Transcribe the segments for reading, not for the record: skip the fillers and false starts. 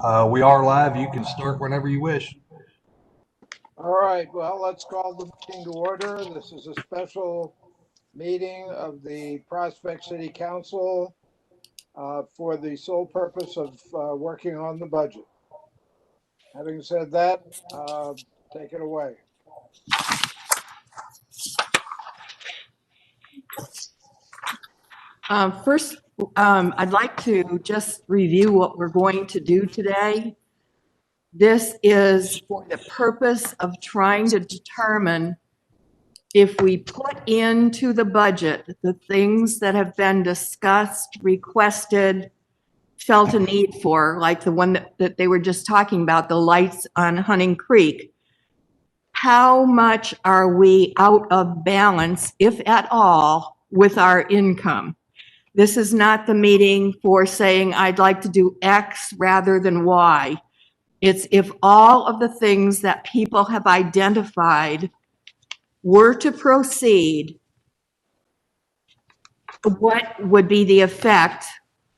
We are live. You can start whenever you wish. All right, well, let's call the meeting to order. This is a special meeting of the Prospect City Council for the sole purpose of working on the budget. Having said that, take it away. First, I'd like to just review what we're going to do today. This is for the purpose of trying to determine if we put into the budget the things that have been discussed, requested, felt a need for, like the one that they were just talking about, the lights on Hunting Creek. How much are we out of balance, if at all, with our income? This is not the meeting for saying, I'd like to do X rather than Y. It's if all of the things that people have identified were to proceed, what would be the effect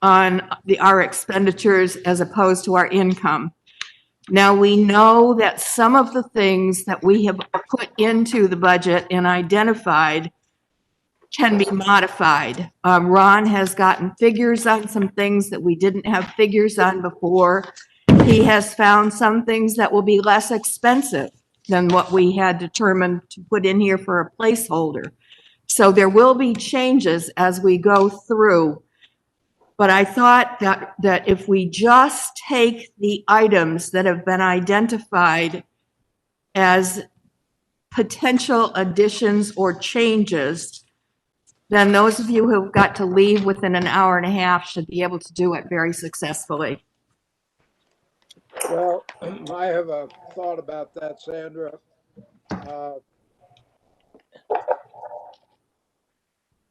on our expenditures as opposed to our income? Now, we know that some of the things that we have put into the budget and identified can be modified. Ron has gotten figures on some things that we didn't have figures on before. He has found some things that will be less expensive than what we had determined to put in here for a placeholder. So there will be changes as we go through. But I thought that if we just take the items that have been identified as potential additions or changes, then those of you who've got to leave within an hour and a half should be able to do it very successfully. Well, I have a thought about that, Sandra.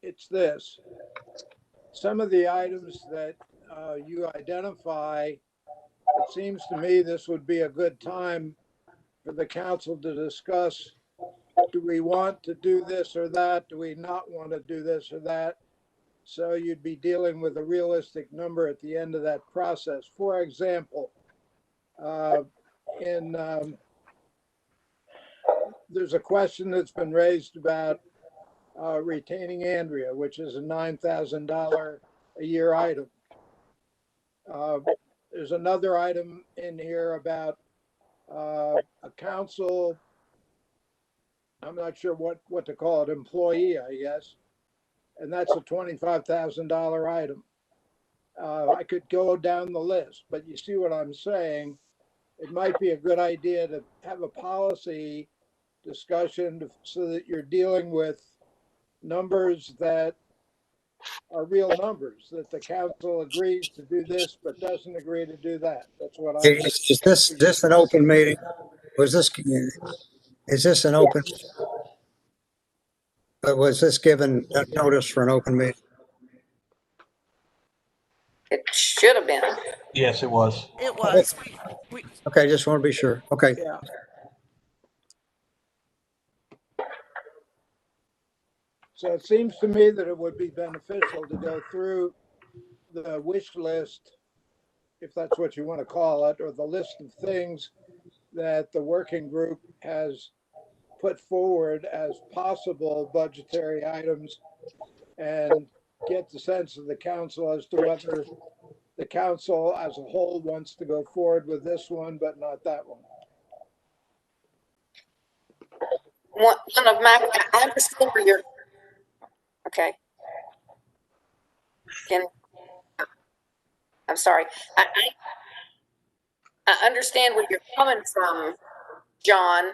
It's this. Some of the items that you identify, it seems to me this would be a good time for the council to discuss. Do we want to do this or that? Do we not want to do this or that? So you'd be dealing with a realistic number at the end of that process. For example, there's a question that's been raised about retaining Andrea, which is a $9,000 a year item. There's another item in here about a council, I'm not sure what to call it, employee, I guess. And that's a $25,000 item. I could go down the list, but you see what I'm saying? It might be a good idea to have a policy discussion so that you're dealing with numbers that are real numbers, that the council agrees to do this, but doesn't agree to do that. That's what I. Is this an open meeting? Is this an open? Was this given a notice for an open meeting? It should have been. Yes, it was. It was. Okay, just want to be sure. Okay. Yeah. So it seems to me that it would be beneficial to go through the wish list, if that's what you want to call it, or the list of things that the working group has put forward as possible budgetary items, and get the sense of the council as to whether the council as a whole wants to go forward with this one, but not that one. One of my, I understand where you're, okay. I'm sorry. I understand where you're coming from, John.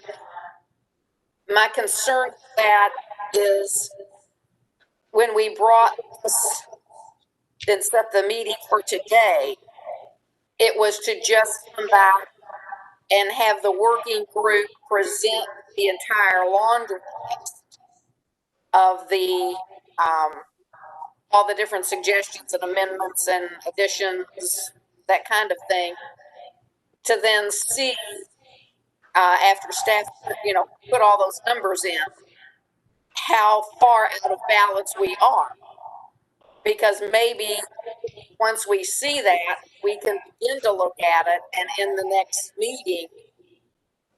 My concern with that is when we brought this and set the meeting for today, it was to just come back and have the working group present the entire laundry list of the all the different suggestions and amendments and additions, that kind of thing, to then see after staff, put all those numbers in, how far out of balance we are. Because maybe once we see that, we can begin to look at it, and in the next meeting,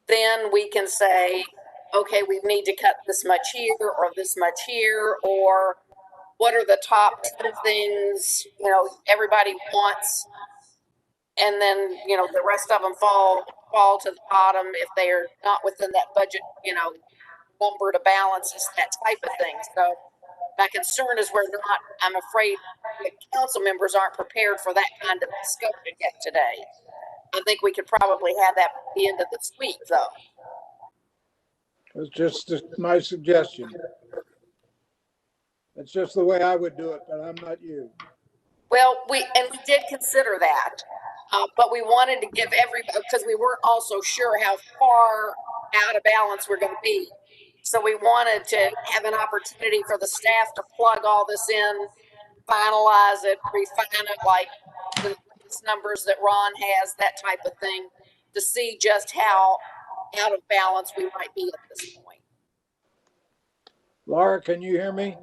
then we can say, okay, we need to cut this much here or this much here, or what are the top 10 things, everybody wants, and then, the rest of them fall to the bottom if they are not within that budget, number to balance, that type of thing. So my concern is I'm afraid the council members aren't prepared for that kind of discussion yet today. I think we could probably have that at the end of this week, though. It's just my suggestion. It's just the way I would do it, but I'm not you. Well, we did consider that, but we wanted to give everybody, because we weren't also sure how far out of balance we're going to be. So we wanted to have an opportunity for the staff to plug all this in, finalize it, refine it, like the numbers that Ron has, that type of thing, to see just how out of balance we might be at this point. Laura, can you hear me?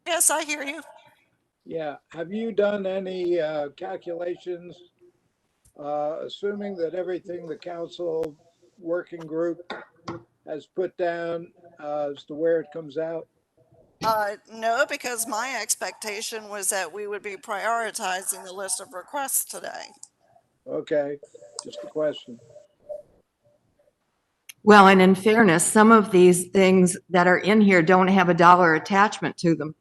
Yes, I hear you. Yeah. Have you done any calculations, assuming that everything the council working group has put down as to where it comes out? No, because my expectation was that we would be prioritizing the list of requests today. Okay, just a question. Well, and in fairness, some of these things that are in here don't have a dollar attachment to them.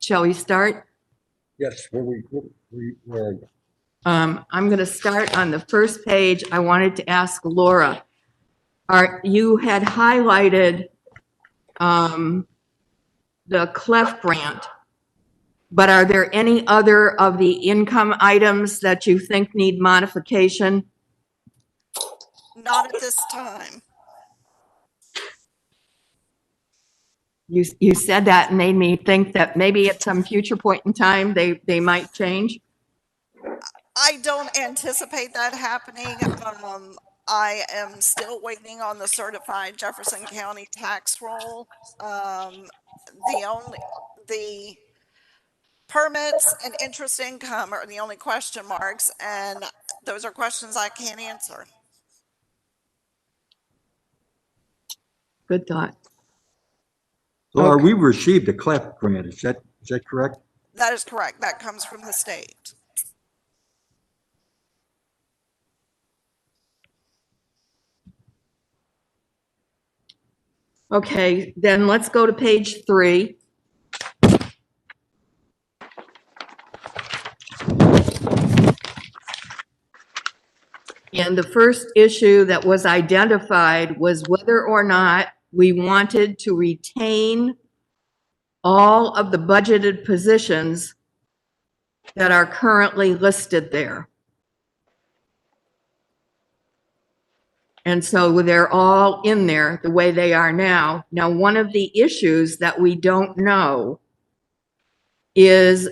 Shall we start? Yes, where I'm going to start on the first page. I wanted to ask Laura, you had highlighted the CLEF grant, but are there any other of the income items that you think need modification? Not at this time. You said that and made me think that maybe at some future point in time, they might change. I don't anticipate that happening. I am still waiting on the certified Jefferson County tax roll. The permits and interest income are the only question marks, and those are questions I can't answer. Good thought. Laura, Okay. we received a CLEP grant. Is that correct? That is correct. That comes from the state. Okay, then let's go to page 3. And the first issue that was identified was whether or not we wanted to retain all of the budgeted positions that are currently listed there. And so they're all in there the way they are now. Now, one of the issues that we don't know is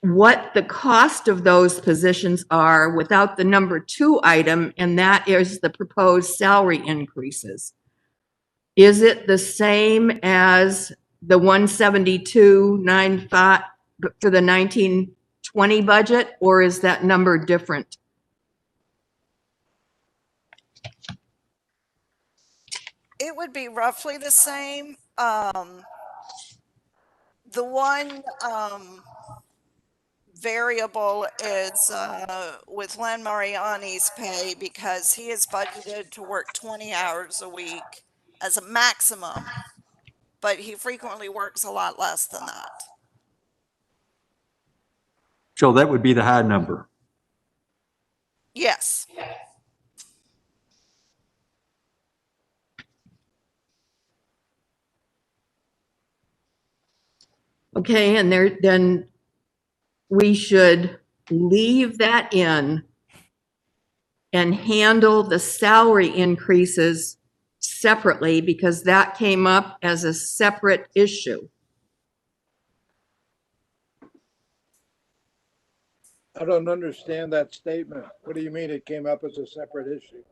what the cost of those positions are without the number 2 item, and that is the proposed salary increases. Is it the same as the 172.95 for the 1920 budget, or is that number different? It would be roughly the same. The one variable is with Len Mariani's pay, because he is budgeted to work 20 hours a week as a maximum, but he frequently works a lot less than that. So that would be the high number. Yes. Okay, and then we should leave that in and handle the salary increases separately, because that came up as a separate issue. I don't understand that statement. What do you mean it came up as a separate issue?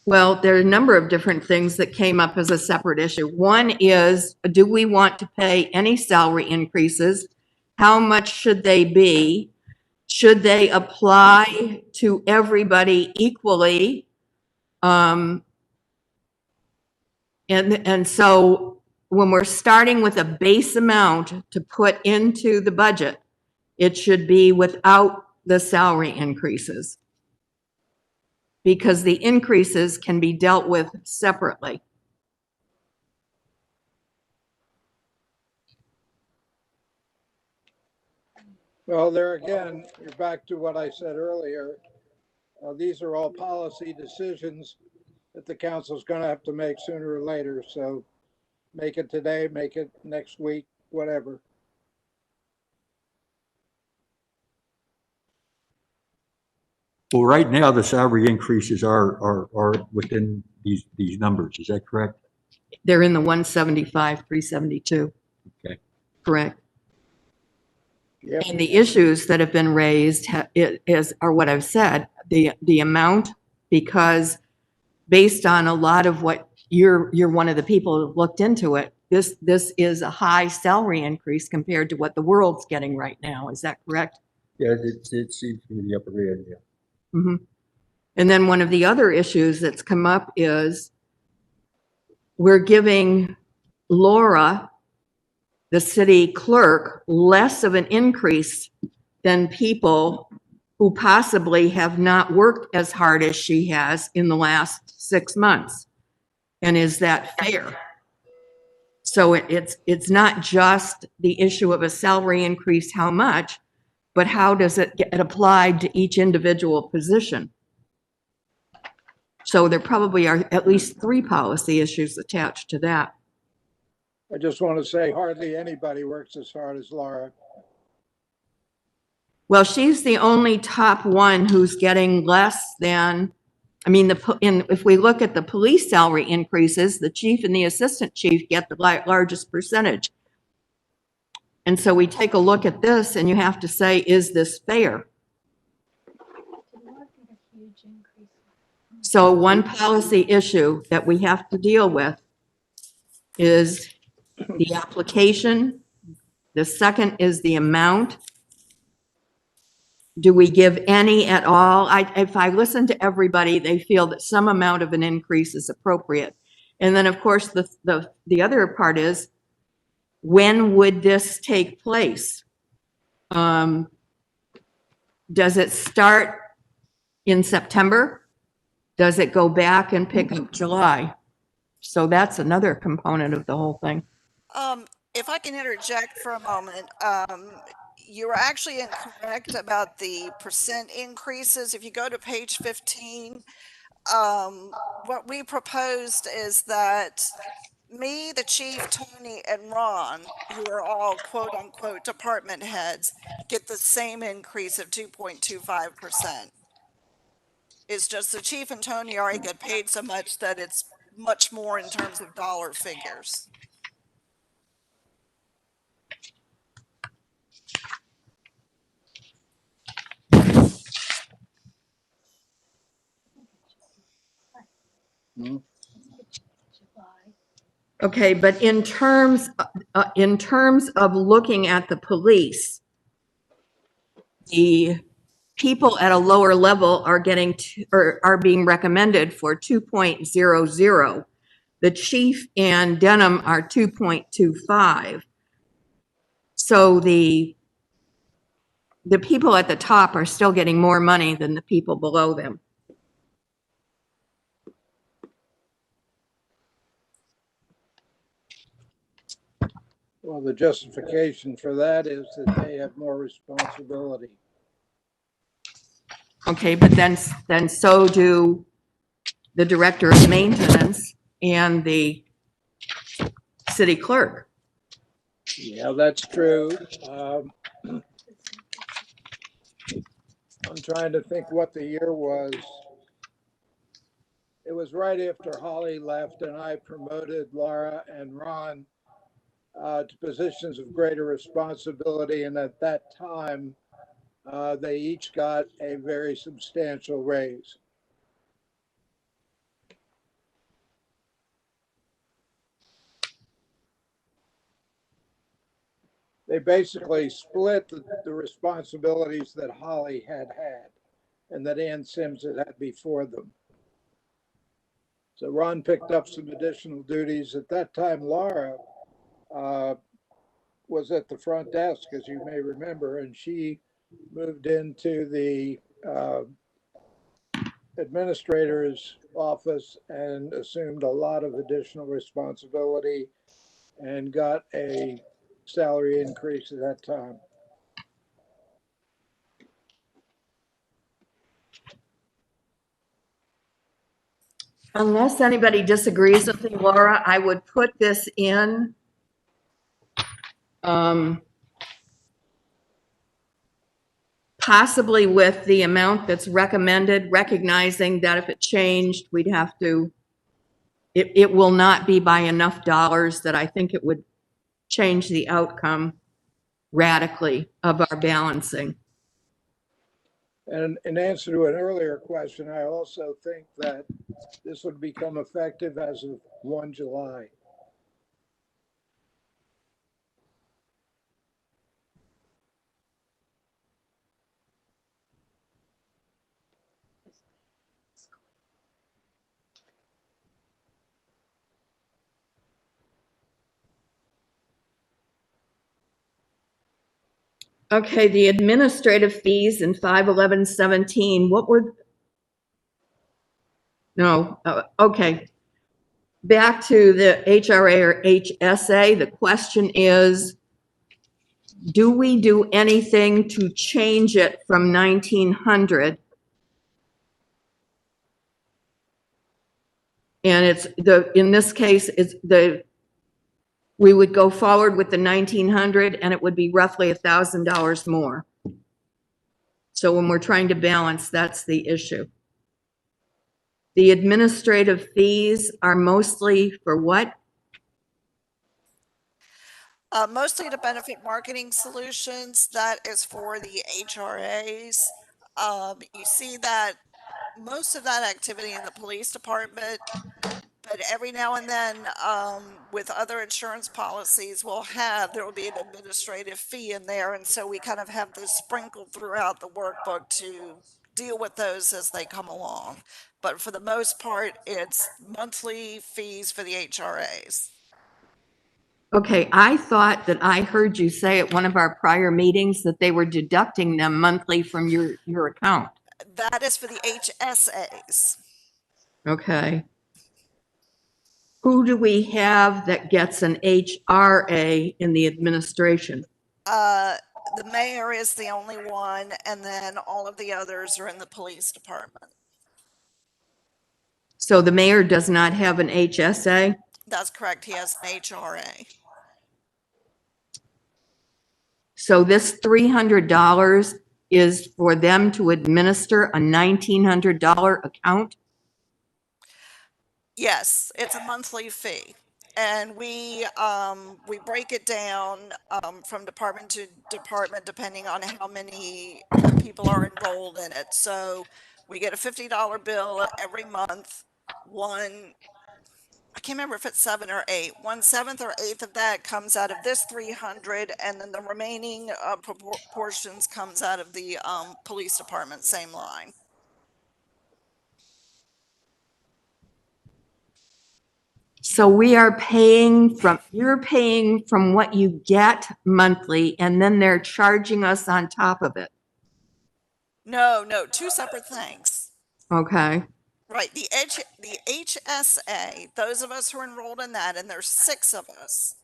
Well, there are a number of different things that came up as a separate issue. One is, do we want to pay any salary increases? How much should they be? Should they apply to everybody equally? And so when we're starting with a base amount to put into the budget, it should be without the salary increases, because the increases can be dealt with separately. Well, there again, you're back to what I said earlier. These are all policy decisions that the council's gonna have to make sooner or later, so make it today, make it next week, whatever. Well, right now, the salary increases are within these numbers. Is that correct? They're in the 175, 372. Okay. Correct. Yep. And the issues that have been raised are what I've said, the amount, because based on a lot of what you're one of the people who looked into it, this is a high salary increase compared to what the world's getting right now. Is that correct? Yeah, it seems to be the upper end, yeah. Mhm. And then one of the other issues that's come up is we're giving Laura, the city clerk, less of an increase than people who possibly have not worked as hard as she has in the last 6 months. And is that fair? So it's not just the issue of a salary increase, how much, but how does it get applied to each individual position? So there probably are at least 3 policy issues attached to that. I just want to say hardly anybody works as hard as Laura. Well, she's the only top one who's getting less than, I mean, if we look at the police salary increases, the chief and the assistant chief get the largest percentage. And so we take a look at this and you have to say, is this fair? So one policy issue that we have to deal with is the application. The second is the amount. Do we give any at all? If I listen to everybody, they feel that some amount of an increase is appropriate. And then, of course, the other part is, when would this take place? Does it start in September? Does it go back and pick up July? So that's another component of the whole thing. If I can interject for a moment, you were actually incorrect about the percent increases. If you go to page 15, what we proposed is that me, the chief, Tony, and Ron, who are all quote unquote department heads, get the same increase of 2.25%. It's just the chief and Tony already get paid so much that it's much more in terms of dollar figures. Okay, but in terms of looking at the police, the people at a lower level are getting or are being recommended for 2.00. The chief and Denham are 2.25. So the people at the top are still getting more money than the people below them. Well, the justification for that is that they have more responsibility. Okay, but then so do the director of maintenance and the city clerk. Yeah, that's true. I'm trying to think what the year was. It was right after Holly left and I promoted Laura and Ron to positions of greater responsibility. And at that time, they each got a very substantial raise. They basically split the responsibilities that Holly had and that Ann Sims had before them. So Ron picked up some additional duties. At that time, Laura was at the front desk, as you may remember, and she moved into the administrator's office and assumed a lot of additional responsibility and got a salary increase at that time. Unless anybody disagrees with me, Laura, I would put this in. Possibly with the amount that's recommended, recognizing that if it changed, we'd have to, it will not be by enough dollars that I think it would change the outcome radically of our balancing. And in answer to an earlier question, I also think that this would become effective as of 1 July. Okay, the administrative fees in 51117, what would? No, okay. Back to the HRA or HSA, the question is, do we do anything to change it from 1900? And it's in this case, we would go forward with the 1900 and it would be roughly $1,000 more. So when we're trying to balance, that's the issue. The administrative fees are mostly for what? Mostly to Benefit Marketing Solutions. That is for the HRAs. You see that most of that activity in the police department, but every now and then, with other insurance policies, there will be an administrative fee in there. And so we kind of have this sprinkled throughout the workbook to deal with those as they come along. But for the most part, it's monthly fees for the HRAs. Okay, I thought that I heard you say at one of our prior meetings that they were deducting them monthly from your account. That is for the HSAs. Okay. Who do we have that gets an HRA in the administration? The mayor is the only one, and then all of the others are in the police department. So the mayor does not have an HSA? That's correct. He has an HRA. So this $300 is for them to administer a $1,900 account? Yes, it's a monthly fee. And we break it down from department to department depending on how many people are enrolled in it. So we get a $50 bill every month. I can't remember if it's 7 or 8. 1/7 or 1/8 of that comes out of this 300, and then the remaining proportions comes out of the police department, same line. So you're paying from what you get monthly, and then they're charging us on top of it. No, two separate things. Okay. Right, the HSA, those of us who are enrolled in that, and there's 6 of us,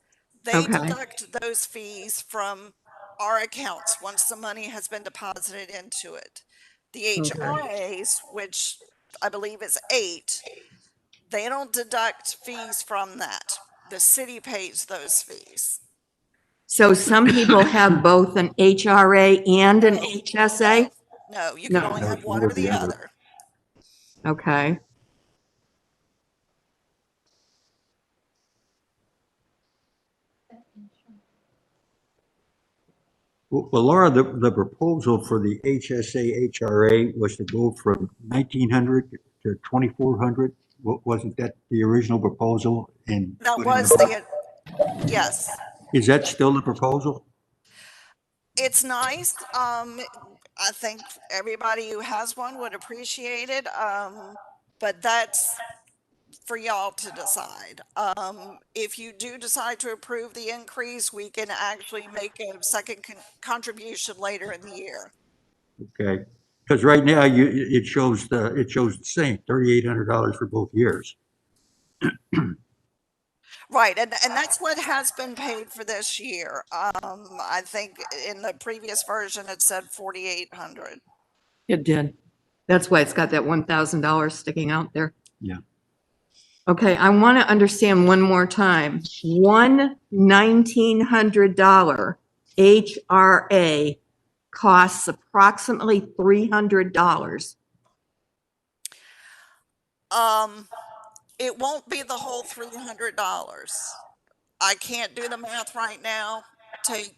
they Okay. deduct those fees from our accounts once the money has been deposited into it. The HRAs, which I believe is 8, they don't deduct fees from that. The city pays those fees. So some people have both an HRA and an HSA? No, you can No. only have one or the other. Okay. Well, Laura, the proposal for the HSA HRA was to go from 1,900 to 2,400. Wasn't that the original proposal? And That put in was the- yes. Is that still the proposal? It's nice. I think everybody who has one would appreciate it. But that's for y'all to decide. If you do decide to approve the increase, we can actually make a second contribution later in the year. Okay, because right now it shows the same, $3,800 for both years. Right, and that's what has been paid for this year. I think in the previous version, it said 4,800. It did. That's why it's got that $1,000 sticking out there. Yeah. Okay, I want to understand one more time. One $1,900 HRA costs approximately $300. It won't be the whole $300. I can't do the math right now. Take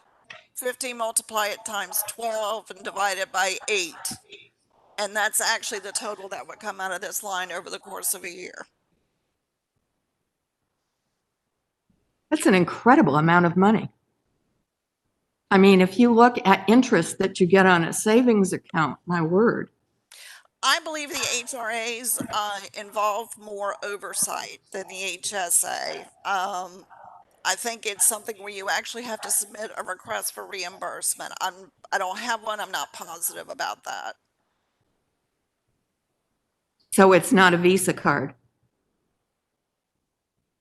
50, multiply it times 12 and divide it by 8. And that's actually the total that would come out of this line over the course of a year. That's an incredible amount of money. I mean, if you look at interest that you get on a savings account, my word. I believe the HRAs involve more oversight than the HSA. I think it's something where you actually have to submit a request for reimbursement. I don't have one. I'm not positive about that. So it's not a Visa card.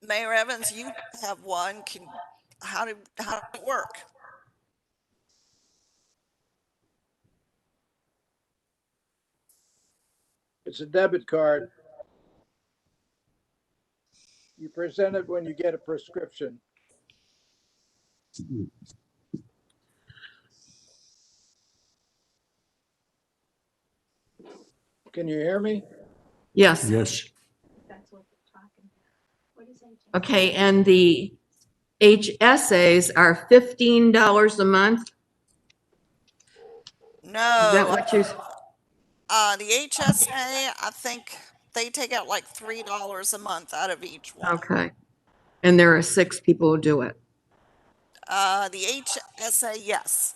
Mayor Evans, you have one. How did it work? It's a debit card. You present it when you get a prescription. Can you hear me? Yes. Yes. Okay, and the HSAs are $15 a month? Is that No, what you, the HSA, I think they take out like $3 a month out of each one. okay. And there are 6 people who do it. The HSA, yes.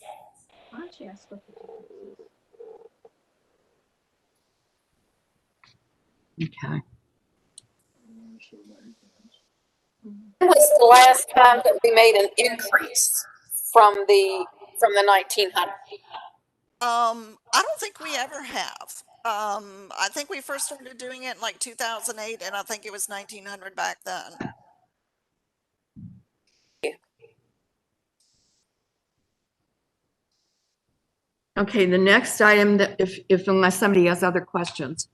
Okay. When was the last time that we made an increase from the 1900? I don't think we ever have. I think we first started doing it in like 2008, and I think it was 1900 back then. Okay, the next item that if unless somebody has other questions.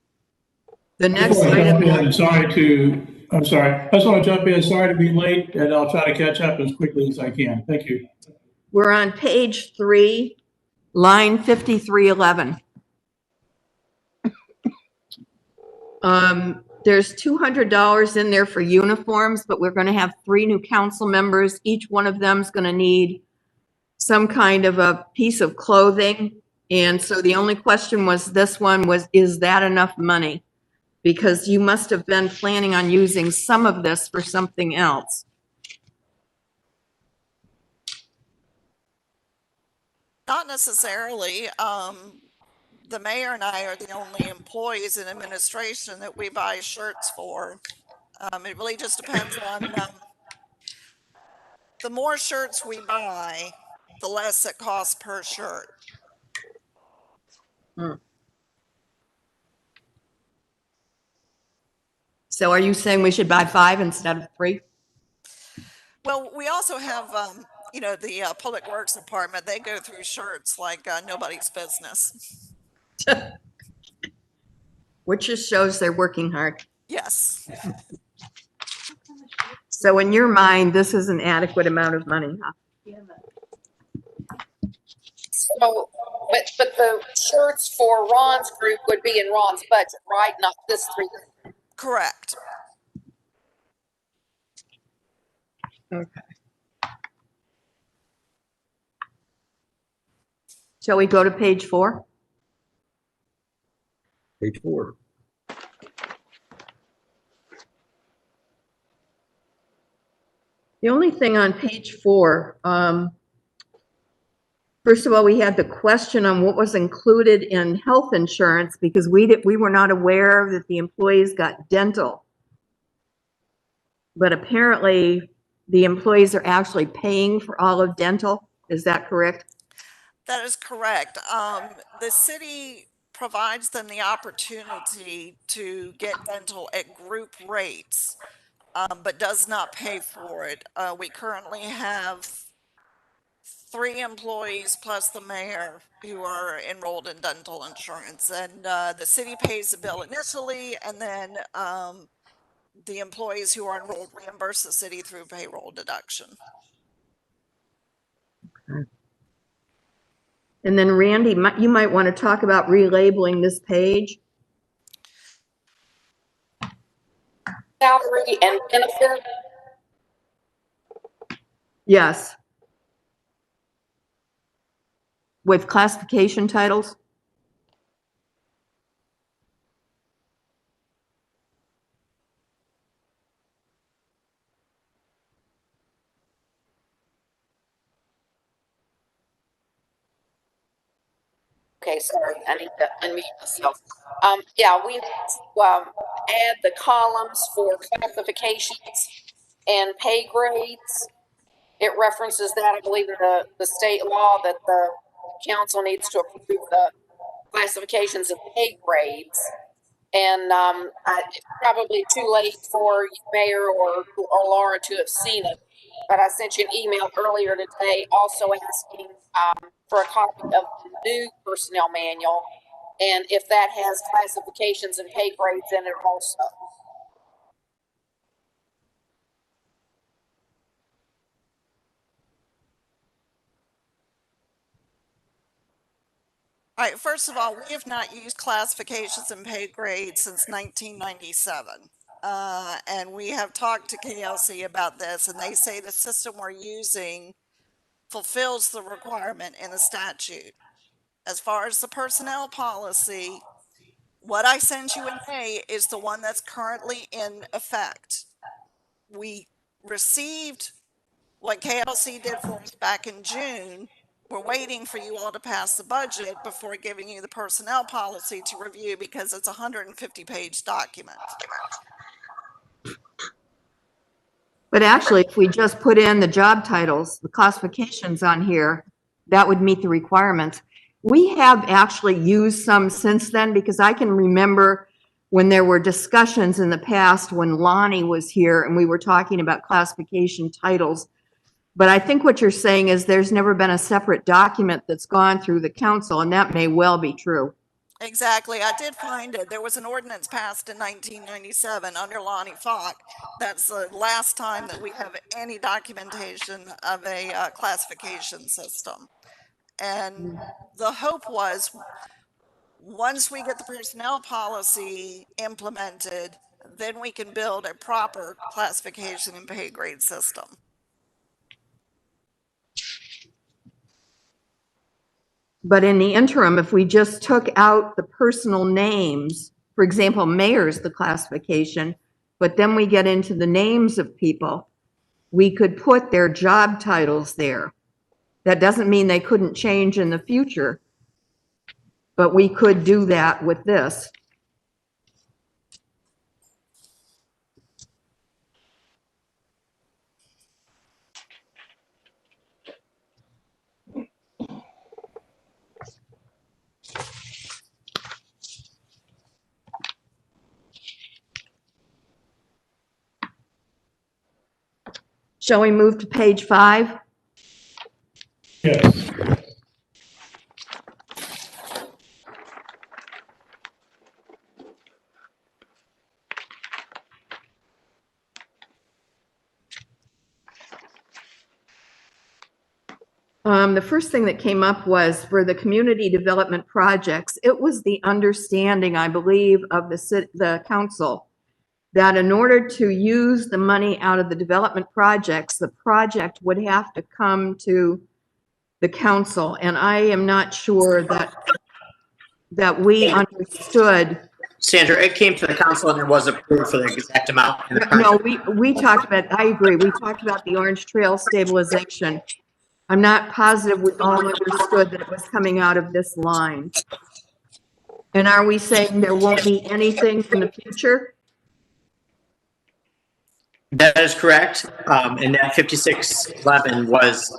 The I next just want to jump in item, and sorry to, I'm sorry. I just want to jump in, sorry to be late, and I'll try to catch up as quickly as I can. Thank you. we're on page 3, line 5311. There's $200 in there for uniforms, but we're going to have 3 new council members. Each one of them is going to need some kind of a piece of clothing. And so the only question was, is that enough money? Because you must have been planning on using some of this for something else. Not necessarily. The mayor and I are the only employees in administration that we buy shirts for. It really just depends on, the more shirts we buy, the less it costs per shirt. So are you saying we should buy 5 instead of 3? Well, we also have, the Public Works Department, they go through shirts like nobody's business. Which just shows they're working hard. Yes. So in your mind, this is an adequate amount of money, huh? So, but the shirts for Ron's group would be in Ron's budget, right? Not this 3. Correct. Okay. Shall we go to page 4? Page 4. The only thing on page 4, first of all, we had the question on what was included in health insurance because we were not aware that the employees got dental. But apparently the employees are actually paying for all of dental. Is that correct? That is correct. The city provides them the opportunity to get dental at group rates, but does not pay for it. We currently have 3 employees plus the mayor who are enrolled in dental insurance, and the city pays the bill initially, and then the employees who are enrolled reimburse the city through payroll deduction. And then Randy, you might want to talk about relabeling this page. Salary and benefit. Yes. With classification titles. Okay, sorry, I need to unmute myself. Yeah, we add the columns for classifications and pay grades. It references that, I believe, in the state law that the council needs to approve the classifications and pay grades. And it's probably too late for you, Mayor or Laura, to have seen it. But I sent you an email earlier today also asking for a copy of the new personnel manual, and if that has classifications and pay grades in it also. All right, first of all, we have not used classifications and pay grades since 1997. And we have talked to KLC about this, and they say the system we're using fulfills the requirement in the statute. As far as the personnel policy, what I sent you in May is the one that's currently in effect. We received what KLC did for us back in June. We're waiting for you all to pass the budget before giving you the personnel policy to review because it's a 150-page document. But actually, if we just put in the job titles, the classifications on here, that would meet the requirements. We have actually used some since then because I can remember when there were discussions in the past when Lonnie was here and we were talking about classification titles. But I think what you're saying is there's never been a separate document that's gone through the council, and that may well be true. Exactly. I did find it. There was an ordinance passed in 1997 under Lonnie Falk. That's the last time that we have any documentation of a classification system. And the hope was once we get the personnel policy implemented, then we can build a proper classification and pay grade system. But in the interim, if we just took out the personal names, for example, mayor's the classification, but then we get into the names of people, we could put their job titles there. That doesn't mean they couldn't change in the future, but we could do that with this. Shall we move to page 5? Yes. The first thing that came up was for the community development projects. It was the understanding, I believe, of the council that in order to use the money out of the development projects, the project would have to come to the council, and I am not sure that we understood. Sandra, it came to the council and it was approved for the exact amount. in the current- No, we talked about, I agree, we talked about the Orange Trail stabilization. I'm not positive we all understood that it was coming out of this line. And are we saying there won't be anything in the future? That is correct. And that 5611 was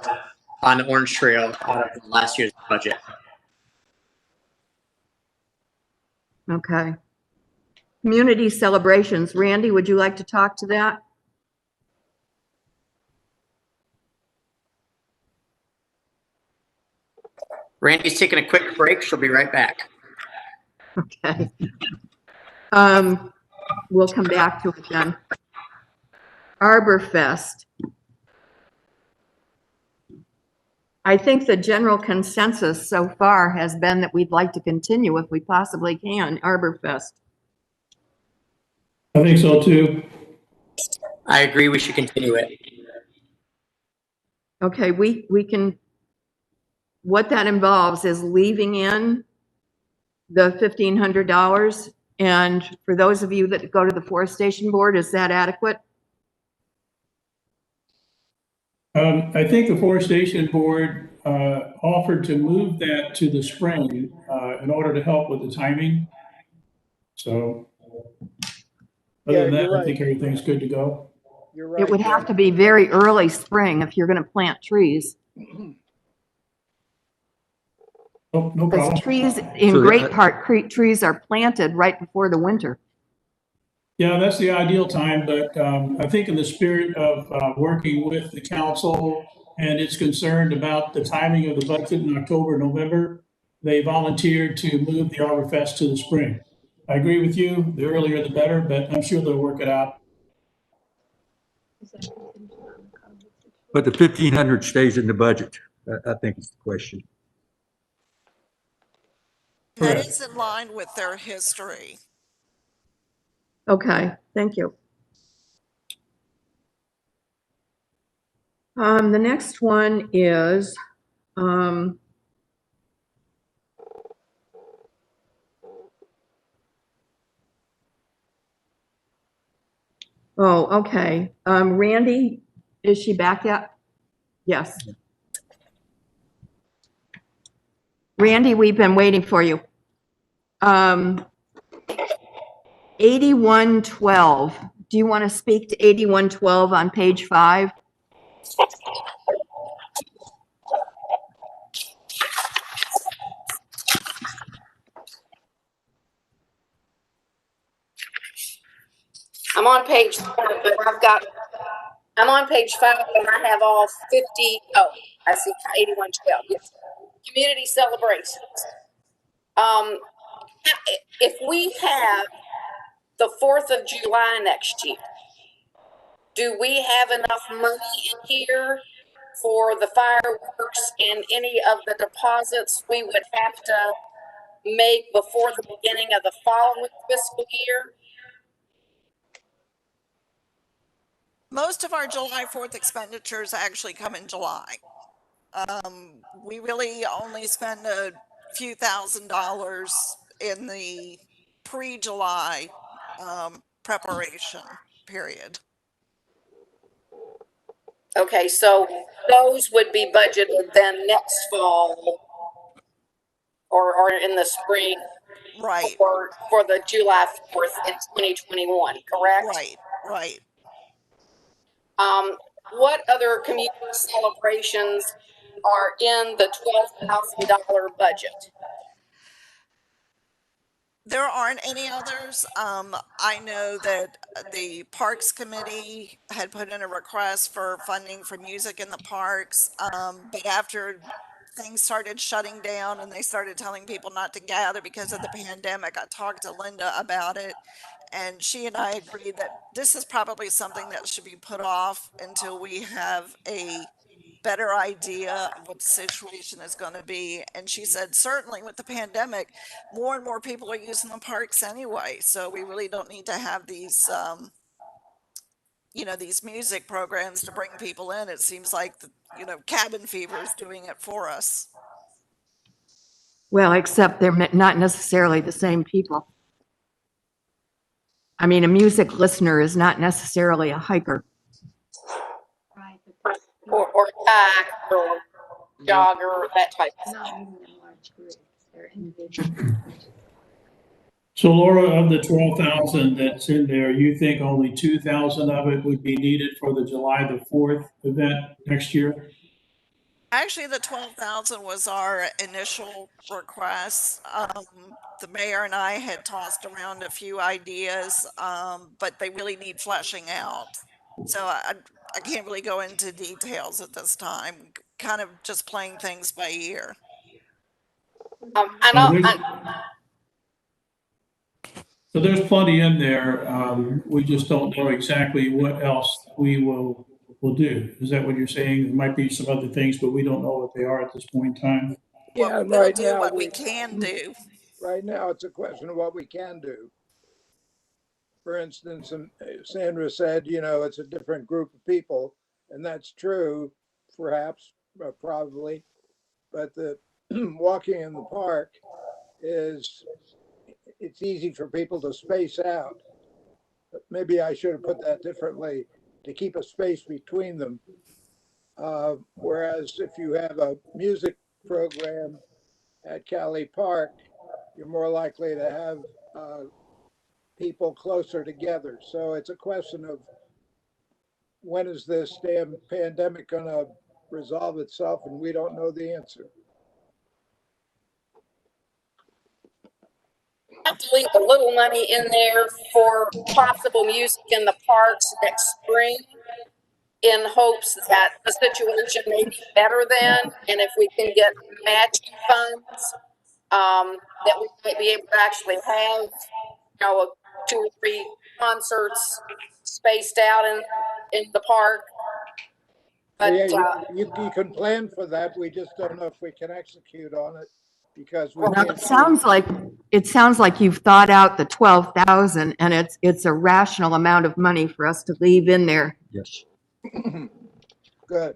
on Orange Trail out of last year's budget. Okay. Community celebrations. Randy, would you like to talk to that? Randy's taking a quick break. She'll be right back. Okay. We'll come back to it then. Arbor Fest. I think the general consensus so far has been that we'd like to continue if we possibly can, Arbor Fest. I think so too. I agree. We should continue it. Okay, we can, what that involves is leaving in the $1,500. And for those of you that go to the forestation board, is that adequate? I think the forestation board offered to move that to the spring in order to help with the timing. So other than Yeah, that, you're I think right. everything's good to go. You're right. It would have to be very early spring if you're going to plant trees. Oh, no Because problem. trees, in So, great part, trees are planted right before the winter. Yeah, that's the ideal time, but I think in the spirit of working with the council and it's concerned about the timing of the budget in October, November, they volunteered to move the Arbor Fest to the spring. I agree with you, the earlier the better, but I'm sure they'll work it out. But the 1,500 stays in the budget. I think is the question. That Correct. is in line with their history. Okay, thank you. The next one is, oh, okay. Randy, is she back yet? Yes. Randy, we've been waiting for you. 8112. Do you want to speak to 8112 on page 5? I'm on page 5, but I'm on page 5 and I have all 50. Oh, I see 8112. Yes. Community celebrations. If we have the 4th of July next year, do we have enough money in here for the fireworks and any of the deposits we would have to make before the beginning of the following fiscal year? Most of our July 4th expenditures actually come in July. We really only spend a few $1,000s in the pre-July preparation period. Okay, so those would be budgeted then next fall or in the spring Right, for the July 4th in 2021, correct? right. What other community celebrations are in the $12,000 budget? There aren't any others. I know that the Parks Committee had put in a request for funding for music in the parks. But after things started shutting down and they started telling people not to gather because of the pandemic, I talked to Linda about it. And she and I agreed that this is probably something that should be put off until we have a better idea of what the situation is going to be. And she said, certainly with the pandemic, more and more people are using the parks anyway. So we really don't need to have these these music programs to bring people in. It seems like, Cabin Fever is doing it for us. Well, except they're not necessarily the same people. I mean, a music listener is not necessarily a hiker. Or kayak or jogger, that type of thing. So Laura, of the 12,000 that's in there, you think only 2,000 of it would be needed for the July the 4th event next year? Actually, the 12,000 was our initial request. The mayor and I had tossed around a few ideas, but they really need fleshing out. So I can't really go into details at this time, kind of just playing things by ear. I know, So there's plenty in there. We just don't know exactly what else we will do. Is that what you're saying? There might be some other things, but we don't know what they are at this point in time. Yeah, and We'll right do now, what we can do. right now, it's a question of what we can do. For instance, Sandra said, it's a different group of people, and that's true, perhaps, probably. But the walking in the park it's easy for people to space out. But maybe I should have put that differently, to keep a space between them. Whereas if you have a music program at Cali Park, you're more likely to have people closer together. So it's a question of, when is this damn pandemic going to resolve itself? And we don't know the answer. have to leave a little money in there for possible music in the parks next spring, in hopes that the situation may be better then, and if we can get matching funds, that we might be able to actually have, 2 or 3 concerts spaced out in the park. But Yeah, you can plan for that. We just don't know if we can execute on it, because we Well, can't. it sounds like you've thought out the 12,000, and it's a rational amount of money for us to leave in there. Yes. Good.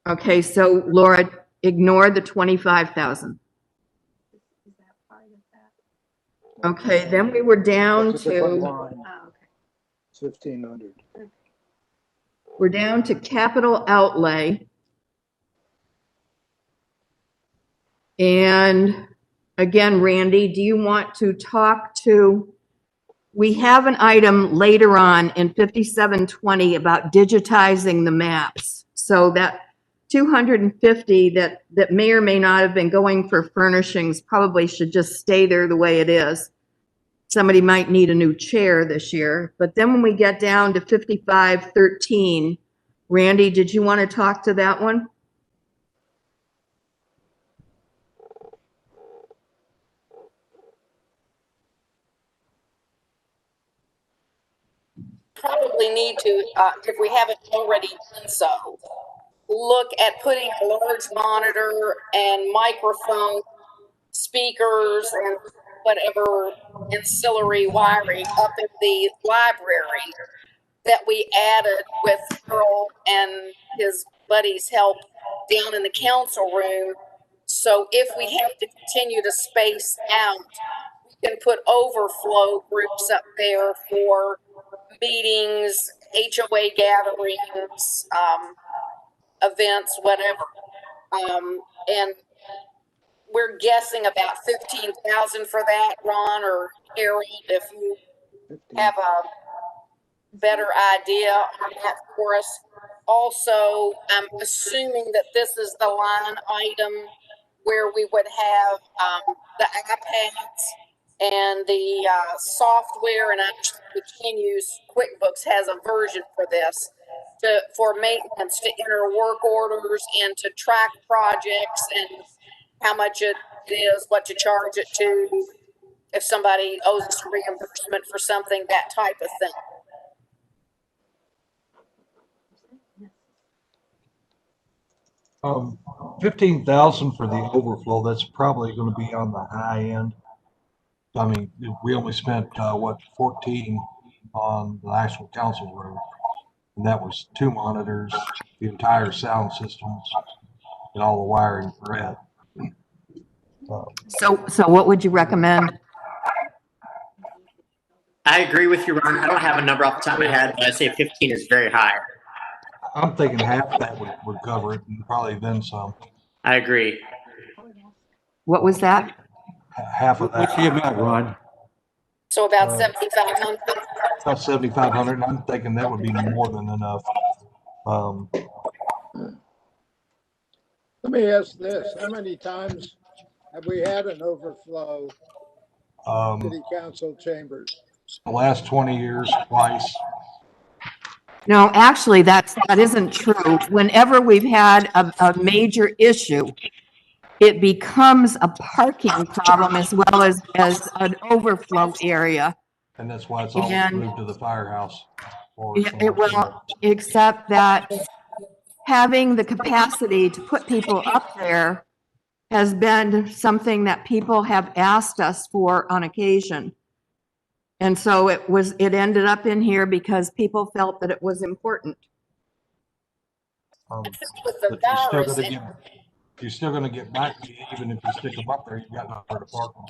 Okay, so Laura, ignore the 25,000. Okay, then we were down That's a different to, line. 1,500. we're down to capital outlay. And again, Randy, do you want to talk to, we have an item later on in 5720 about digitizing the maps. So that 250 that may or may not have been going for furnishings probably should just stay there the way it is. Somebody might need a new chair this year. But then when we get down to 5513, Randy, did you want to talk to that one? probably need to, if we haven't already done so, look at putting a large monitor and microphone, speakers, and whatever ancillary wiring up in the library that we added with Earl and his buddies' help down in the council room. So if we have to continue to space out, we can put overflow groups up there for meetings, HOA gatherings, events, whatever. And we're guessing about 15,000 for that, Ron or Harold, if you have a better idea on that for us. Also, I'm assuming that this is the line item where we would have the iPads and the software, and actually we can use QuickBooks has a version for this, for maintenance, to enter work orders and to track projects and how much it is, what to charge it to, if somebody owes us reimbursement for something, that type of thing. $15,000 for the overflow, that's probably going to be on the high end. I mean, we only spent, 14 on the actual council room. And that was 2 monitors, the entire sound systems, and all the wiring for it. So what would you recommend? I agree with you, Ron. I don't have a number off the top of my head, but I'd say 15 is very high. I'm thinking half that would cover it, and probably then some. I agree. What was that? Half of What's the that, amount, Ron? So about Uh, 7,500. about 7,500, and I'm thinking that would be more than enough. Let me ask this, how many times have we had an overflow in city council chambers? The last 20 years, twice. No, actually, that isn't true. Whenever we've had a major issue, it becomes a parking problem as well as an overflow area. And that's why it's always And- moved to the firehouse. Or Yeah, it will, except that having the capacity to put people up there has been something that people have asked us for on occasion. And so it ended up in here because people felt that it was important. With But the virus, you're still gonna get back, even if you stick them up there, you've got nowhere to park them.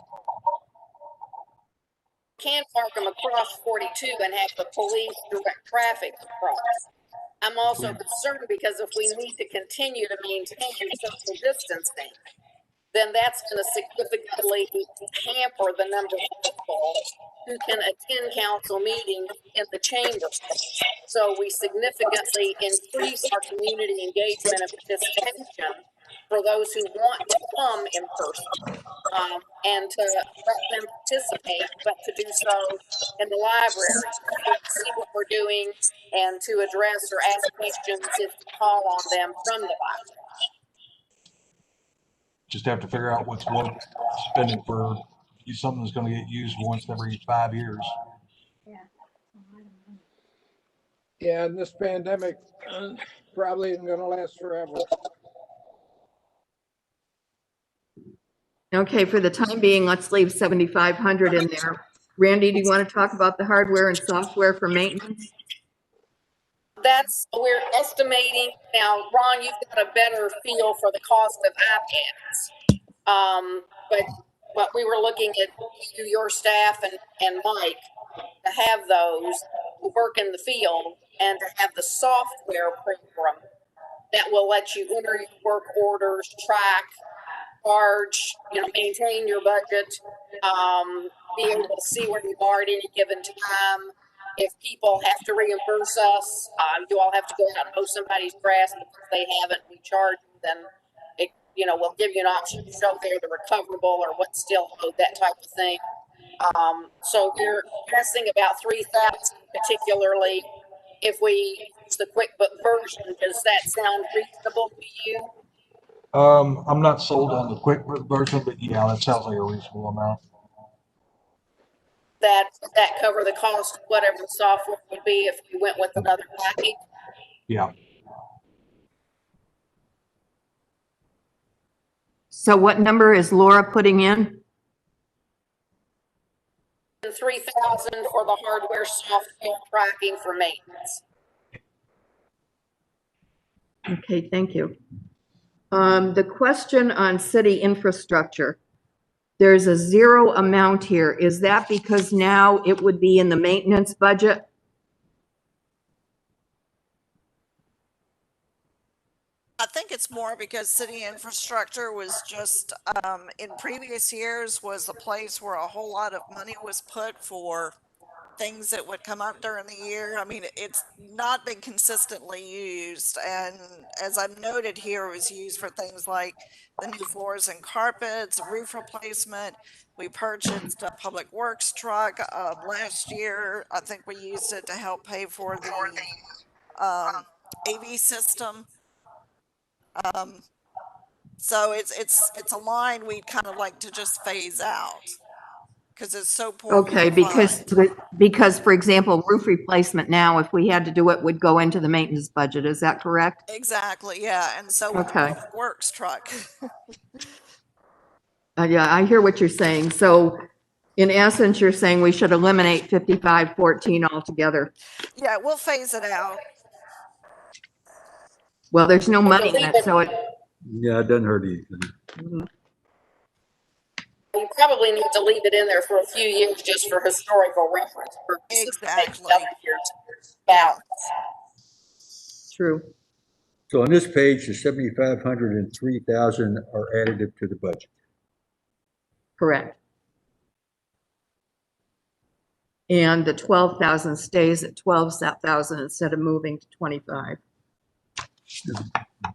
can't park them across 42 and have the police direct traffic across. I'm also concerned because if we need to continue to maintain social distancing, then that's going to significantly hamper the number of people who can attend council meetings in the chamber. So we significantly increase our community engagement and participation for those who want to come in person. And to let them participate, but to do so in the library, to see what we're doing and to address or ask questions if we call on them from the library. Just have to figure out what's worth spending for something that's gonna get used once every 5 years. Yeah, and this pandemic probably isn't gonna last forever. Okay, for the time being, let's leave 7,500 in there. Randy, do you want to talk about the hardware and software for maintenance? We're estimating, now, Ron, you've got a better feel for the cost of iPads. But we were looking at your staff and Mike to have those who work in the field and to have the software program that will let you enter your work orders, track, charge, maintain your budget, be able to see where you are at any given time. If people have to reimburse us, you all have to go out and mow somebody's grass because they haven't, we charge them, then we'll give you an option to show they're the recoverable or what's still owed, that type of thing. So we're guessing about 3,000, particularly if we use the QuickBook version. Does that sound reasonable to you? I'm not sold on the quick version, but yeah, that sounds like a reasonable amount. That cover the cost of whatever the software would be if you went with another package? Yeah. So what number is Laura putting in? 3,000 for the hardware, software, tracking for maintenance. Okay, thank you. The question on city infrastructure, there's a 0 amount here. Is that because now it would be in the maintenance budget? I think it's more because city infrastructure was just, in previous years was a place where a whole lot of money was put for things that would come up during the year. I mean, it's not been consistently used. And as I've noted here, it was used for things like the new floors and carpets, roof replacement. We purchased a public works truck last year. I think we used it to help pay for the AV system. So it's a line we'd kind of like to just phase out because it's so poorly Okay, defined. because for example, roof replacement now, if we had to do it, would go into the maintenance budget. Is that correct? Exactly, yeah. And so with the Okay. public works truck. Yeah, I hear what you're saying. So In essence, you're saying we should eliminate 5514 altogether. Yeah, we'll phase it out. Well, there's no money in it, so it, Yeah, it doesn't hurt anything. You probably need to leave it in there for a few years just for historical reference purposes. Exactly. Maybe other years balance. true. So on this page, the 7,500 and 3,000 are additive to the budget. Correct. And the 12,000 stays at 12,000 instead of moving to 25.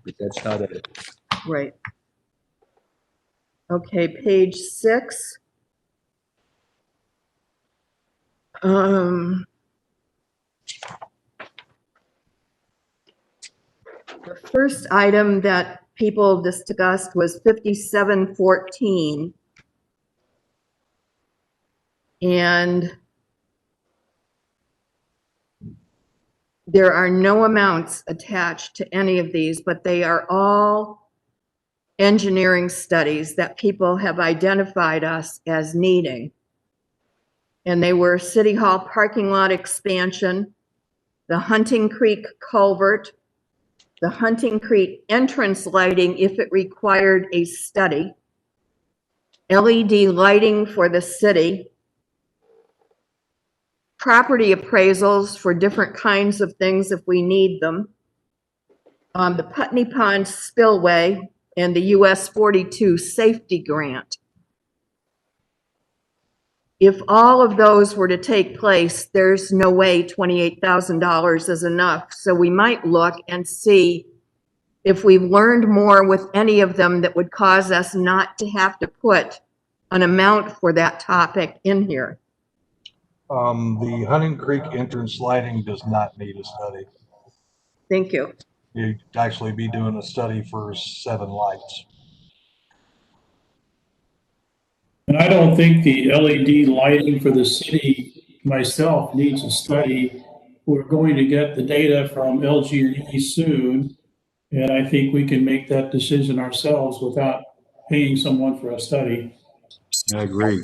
But that's not it. Right. Okay, page 6. The first item that people discussed was 5714. And there are no amounts attached to any of these, but they are all engineering studies that people have identified us as needing. And they were City Hall parking lot expansion, the Hunting Creek culvert, the Hunting Creek entrance lighting if it required a study, LED lighting for the city, property appraisals for different kinds of things if we need them, the Putney Pond spillway, and the US 42 safety grant. If all of those were to take place, there's no way $28,000 is enough. So we might look and see if we've learned more with any of them that would cause us not to have to put an amount for that topic in here. The Hunting Creek entrance lighting does not need a study. Thank you. You'd actually be doing a study for 7 lights. And I don't think the LED lighting for the city myself needs a study. We're going to get the data from LG&E soon, and I think we can make that decision ourselves without paying someone for a study. I agree.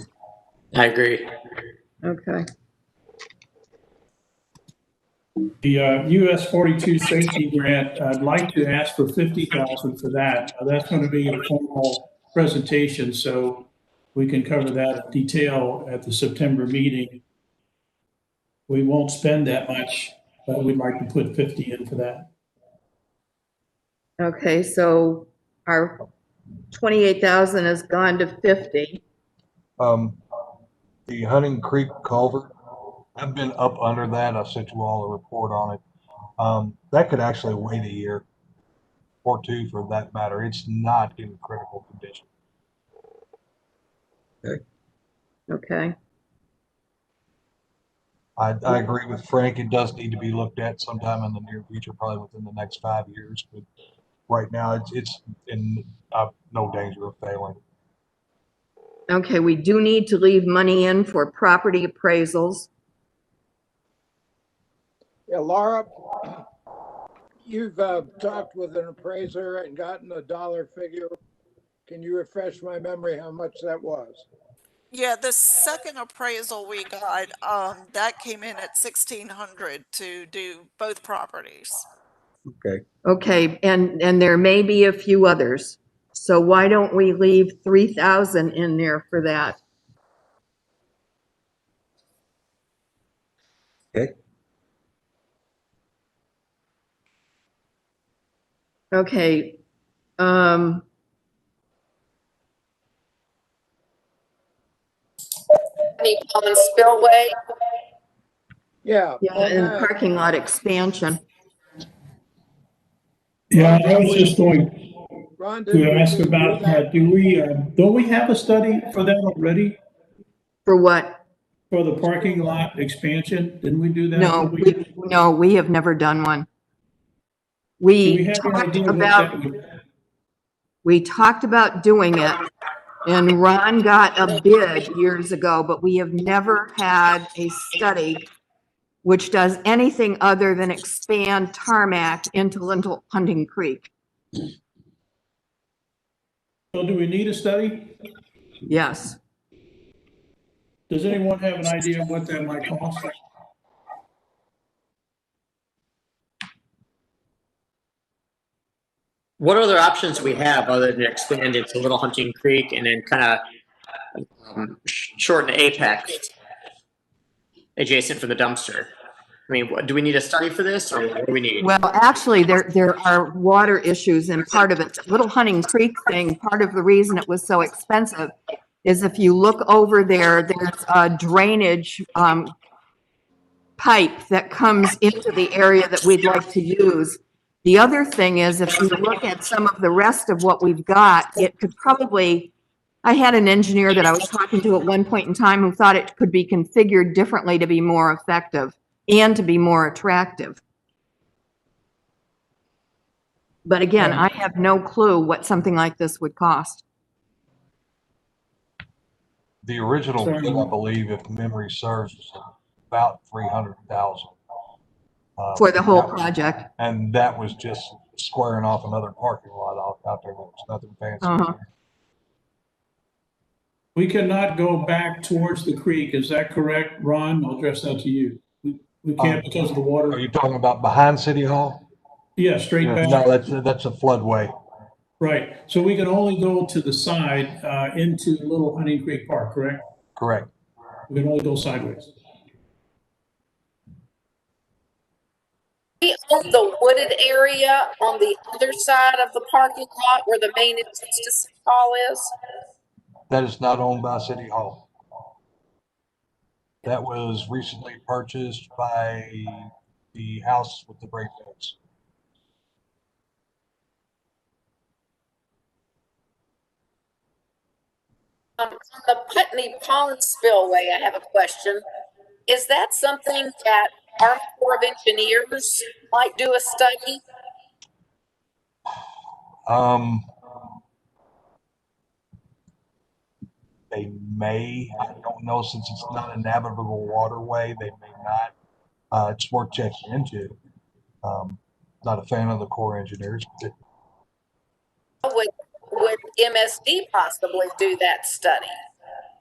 I agree. Okay. The US 42 safety grant, I'd like to ask for 50,000 for that. That's going to be a formal presentation, so we can cover that in detail at the September meeting. We won't spend that much, but we'd like to put 50 in for that. Okay, so our 28,000 has gone to 50. The Hunting Creek culvert, I've been up under that. I sent you all a report on it. That could actually wait a year or 2 for that matter. It's not in critical condition. Okay. I agree with Frank. It does need to be looked at sometime in the near future, probably within the next 5 years. But right now, it's in no danger of failing. Okay, we do need to leave money in for property appraisals. Yeah, Laura, you've talked with an appraiser and gotten a dollar figure. Can you refresh my memory how much that was? Yeah, the second appraisal we got, that came in at 1,600 to do both properties. Okay. Okay, and there may be a few others. So why don't we leave 3,000 in there for that? Okay. Okay. Putney Pond spillway. Yeah. Yeah, and parking lot expansion. Yeah, I was just going Ron, to ask about, don't we have a study for that already? For what? For the parking lot expansion? Didn't we do that? No, we have never done one. Do We have an talked idea what about, that would- we talked about doing it, and Ron got a bid years ago, but we have never had a study which does anything other than expand tarmac into Little Hunting Creek. So do we need a study? Yes. Does anyone have an idea of what that might cost? What other options do we have other than expand it to Little Hunting Creek and then kind of shorten the apex adjacent for the dumpster? I mean, do we need a study for this, or what do we need? Well, actually, there are water issues, and part of it, Little Hunting Creek thing, part of the reason it was so expensive is if you look over there, there's a drainage pipe that comes into the area that we'd like to use. The other thing is, if you look at some of the rest of what we've got, it could probably, I had an engineer that I was talking to at one point in time who thought it could be configured differently to be more effective and to be more attractive. But again, I have no clue what something like this would cost. The original Sorry. bid, I believe, if memory serves, was about 300,000. For the whole That was- project. And that was just squaring off another parking lot out there. There was nothing fancy. Uh-huh. We cannot go back towards the creek, is that correct? Ron, I'll address that to you. We can't because of the Are water? you talking about behind City Hall? Yeah, straight No, back, that's a floodway. right. So we can only go to the side into Little Hunting Creek Park, correct? Correct. We can only go sideways. We own the wooded area on the other side of the parking lot where the main entrance to City Hall is. That is not owned by City Hall. That was recently purchased by the house with the break fence. On the Putney Pond spillway, I have a question. Is that something that our Corps of Engineers might do a study? They may, I don't know, since it's not a navigable waterway, they may not. It's worth checking into. Not a fan of the Corps engineers, but Would MSD possibly do that study?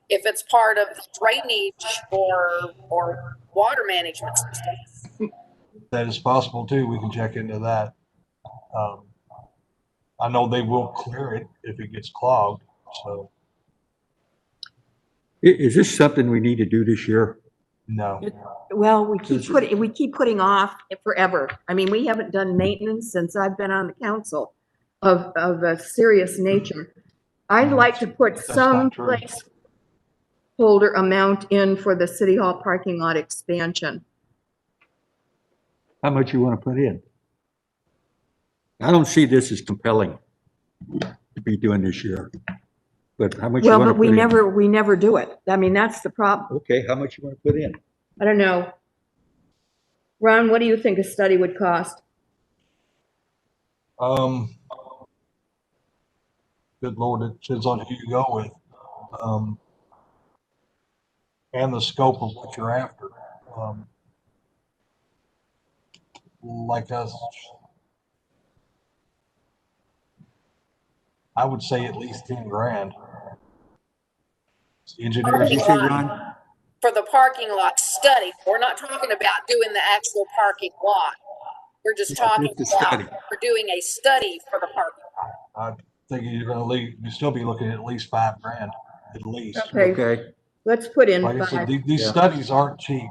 If it's part of the drainage or water management system? that is possible too. We can check into that. I know they will clear it if it gets clogged, so Is this something we need to do this year? no. Well, we keep putting off forever. I mean, we haven't done maintenance since I've been on the council of a serious nature. I'd like to put some not true. placeholder amount in for the City Hall parking lot expansion. How much you want to put in? I don't see this as compelling to be doing this year. But how much you Well, want to but put in? we never do it. I mean, that's the problem. Okay, how much you want to put in? I don't know. Ron, what do you think a study would cost? Good Lord, it depends on who you go with. And the scope of what you're after. Like us, I would say at least 10 grand. Engineers, You say, Ron? For the parking lot study, we're not talking about doing the actual parking lot. We're just talking just a about, study. we're doing a study for the parking lot. I think you're gonna you still be looking at least 5 grand, at least. Okay, Okay, let's put in Like I said, 5, these Yeah. studies aren't cheap.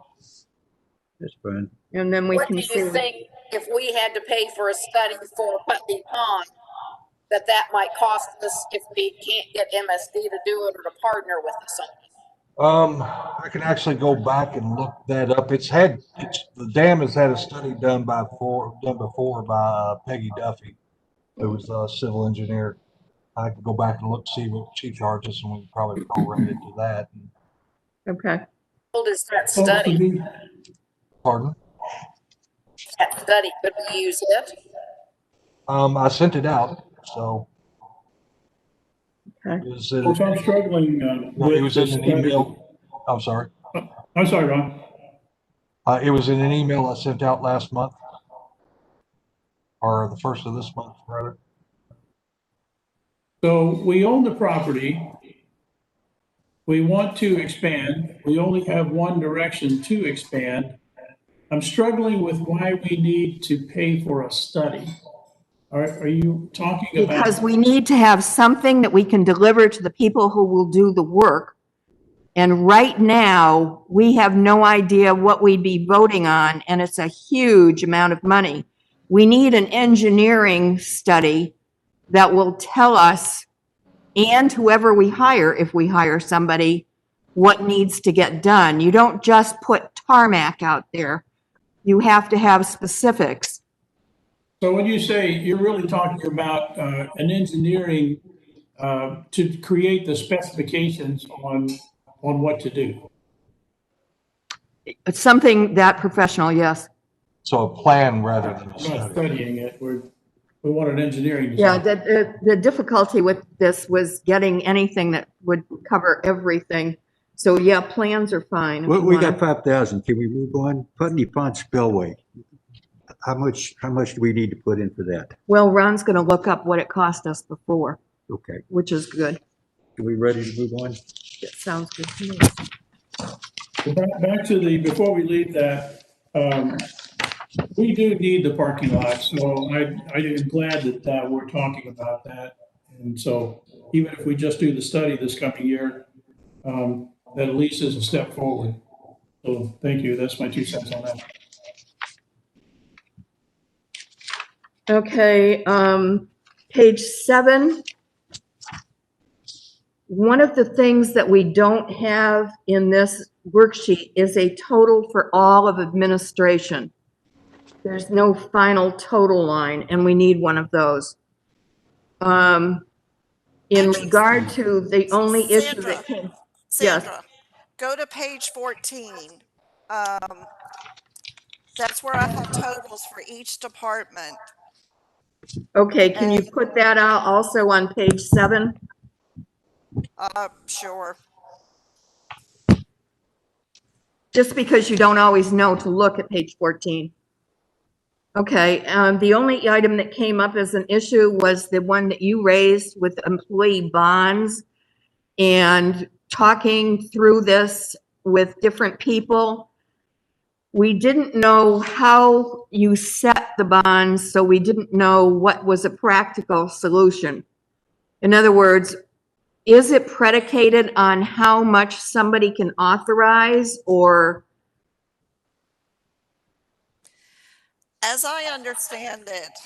that's fine. and then we What can do you see. think if we had to pay for a study for Putney Pond, that might cost us if we can't get MSD to do it or to partner with us on it? I can actually go back and look that up. The dam has had a study done before by Peggy Duffy, who was a civil engineer. I could go back and look, see what she charges, and we can probably prorate it to that. Okay, What is that Folks, study? Pardon? That study, could we use it? I sent it out, so. Okay. It was Folks, I'm struggling no, it with was in this an study. email. I'm sorry. I'm sorry, Ron. It was in an email I sent out last month, or the first of this month, rather. So we own the property. We want to expand. We only have one direction to expand. I'm struggling with why we need to pay for a study. Are you talking about? Because we need to have something that we can deliver to the people who will do the work. And right now, we have no idea what we'd be voting on, and it's a huge amount of money. We need an engineering study that will tell us, and whoever we hire, if we hire somebody, what needs to get done. You don't just put tarmac out there. You have to have specifics. So when you say, you're really talking about an engineering to create the specifications on what to do. It's something that professional, yes. So a plan rather than a We're not study. studying it, we want an engineering Yeah, design. the difficulty with this was getting anything that would cover everything. So yeah, plans are fine. if you We wanna- got 5,000. Can we move on? Putney Pond spillway. How much do we need to put in for that? Well, Ron's gonna look up what it cost us before, Okay, which is good. are we ready to move on? It sounds good to me. Back to before we leave that, we do need the parking lot, so I am glad that we're talking about that. And so even if we just do the study this coming year, that at least is a step forward. So thank you, that's my 2 cents on that. Okay, page 7. One of the things that we don't have in this worksheet is a total for all of administration. There's no final total line, and we need one of those. In regard to the only issue that came, yes. Sandra, go to page 14. That's where I have totals for each department. Okay, can you put that out also on page 7? Sure. Just because you don't always know to look at page 14. Okay, the only item that came up as an issue was the one that you raised with employee bonds, and talking through this with different people. We didn't know how you set the bonds, so we didn't know what was a practical solution. In other words, is it predicated on how much somebody can authorize, or? As I understand it,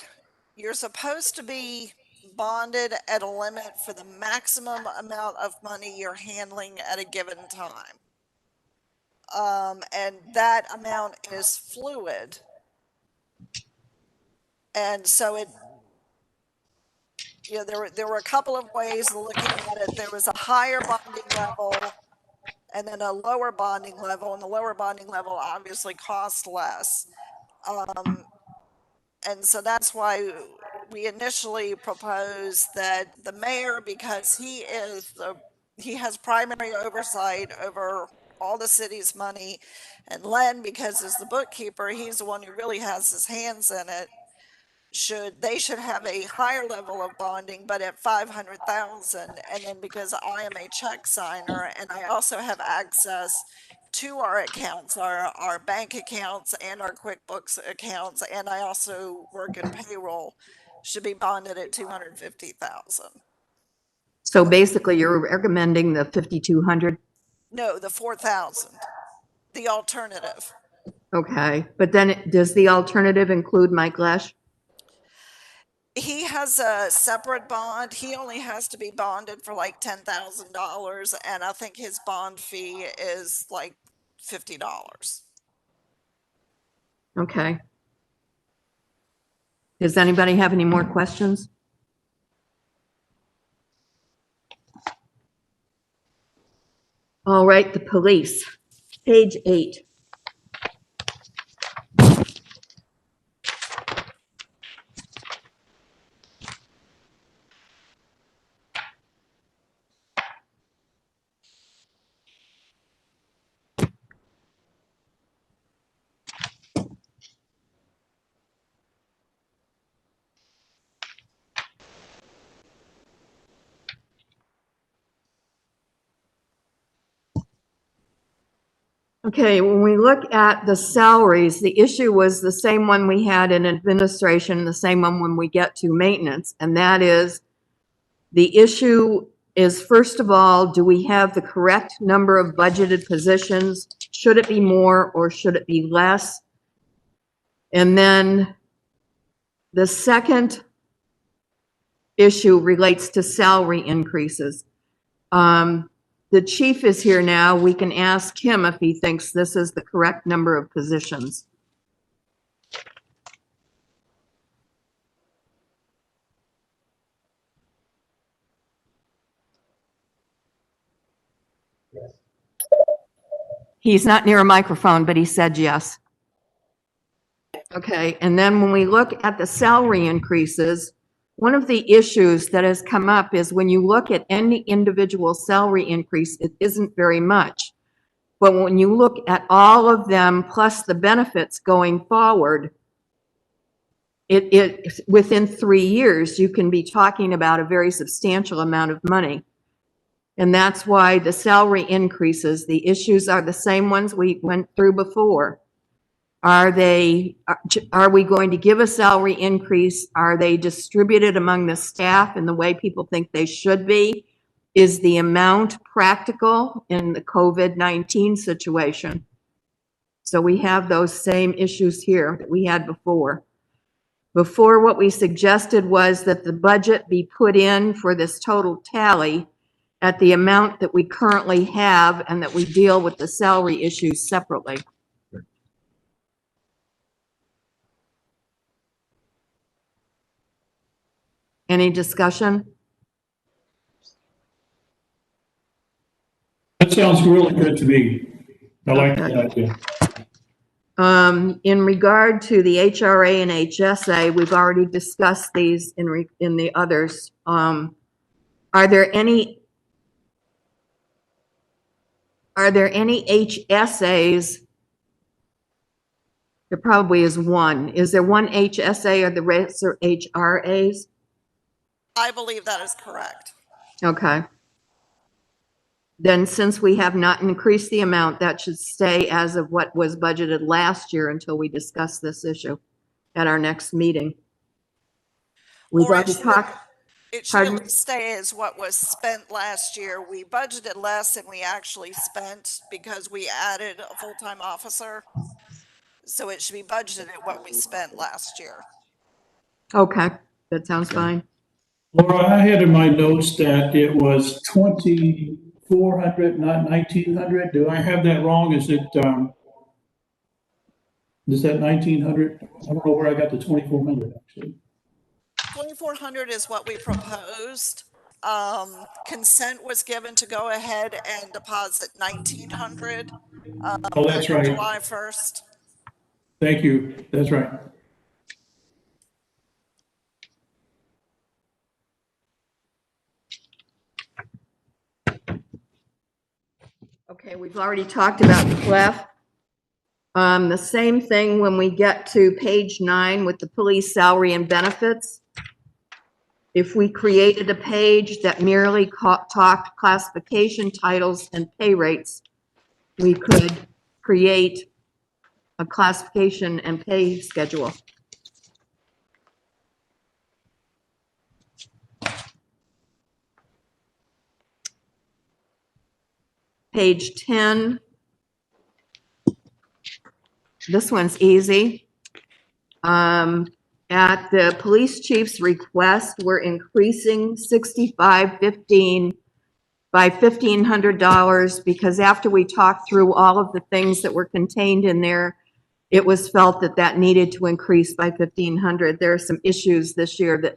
you're supposed to be bonded at a limit for the maximum amount of money you're handling at a given time. And that amount is fluid. And so there were a couple of ways of looking at it. There was a higher bonding level and then a lower bonding level, and the lower bonding level obviously costs less. And so that's why we initially proposed that the mayor, because he has primary oversight over all the city's money, and Len, because as the bookkeeper, he's the one who really has his hands in it, they should have a higher level of bonding, but at 500,000. And then because I am a check signer and I also have access to our accounts, our bank accounts and our QuickBooks accounts, and I also work in payroll, should be bonded at 250,000. So basically, you're recommending the 5,200? No, the 4,000, the alternative. Okay, but then does the alternative include Mike Lesh? He has a separate bond. He only has to be bonded for like $10,000, and I think his bond fee is like $50. Okay. Does anybody have any more questions? All right, the police, page 8. Okay, when we look at the salaries, the issue was the same one we had in administration, the same one when we get to maintenance, and that is the issue is, first of all, do we have the correct number of budgeted positions? Should it be more or should it be less? And then the second issue relates to salary increases. The chief is here now. We can ask him if he thinks this is the correct number of positions. He's not near a microphone, but he said yes. Okay, and then when we look at the salary increases, one of the issues that has come up is when you look at any individual salary increase, it isn't very much. But when you look at all of them plus the benefits going forward, within 3 years, you can be talking about a very substantial amount of money. And that's why the salary increases, the issues are the same ones we went through before. Are we going to give a salary increase? Are they distributed among the staff in the way people think they should be? Is the amount practical in the COVID-19 situation? So we have those same issues here that we had before. Before, what we suggested was that the budget be put in for this total tally at the amount that we currently have and that we deal with the salary issues separately. Any discussion? That sounds really good to me. I like that idea. In regard to the HRA and HSA, we've already discussed these in the others. Are there any HSAs? There probably is one. Is there one HSA or the rest are HRAs? I believe that is correct. Okay. Then since we have not increased the amount, that should stay as of what was budgeted last year until we discuss this issue at our next meeting. We've Or already talked. it should Pardon? at least stay as what was spent last year. We budgeted less than we actually spent because we added a full-time officer. So it should be budgeted at what we spent last year. Okay, that sounds fine. Laura, I had in my notes that it was 2,400, not 1,900. Do I have that wrong? Is that 1,900? I don't know where I got the 2,400 actually. 2,400 is what we proposed. Consent was given to go ahead and deposit 1,900. Oh, that's right. July 1st. Thank you. That's right. Okay, we've already talked about Clef. The same thing when we get to page 9 with the police salary and benefits. If we created a page that merely talked classification titles and pay rates, we could create a classification and pay schedule. Page 10. This one's easy. At the police chief's request, we're increasing 6515 by $1,500 because after we talked through all of the things that were contained in there, it was felt that that needed to increase by 1,500. There are some issues this year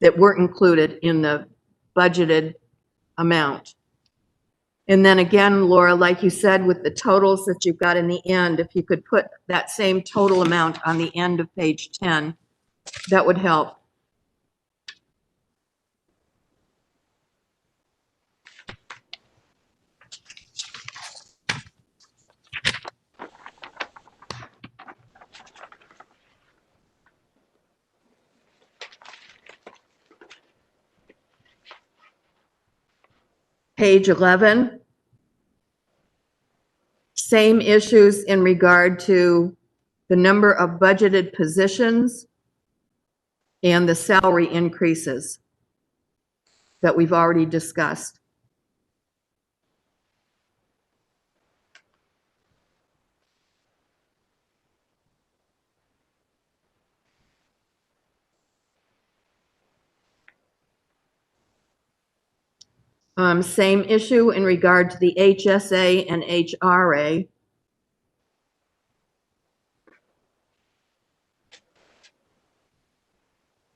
that weren't included in the budgeted amount. And then again, Laura, like you said, with the totals that you've got in the end, if you could put that same total amount on the end of page 10, that would help. Page 11. Same issues in regard to the number of budgeted positions and the salary increases that we've already discussed. Same issue in regard to the HSA and HRA.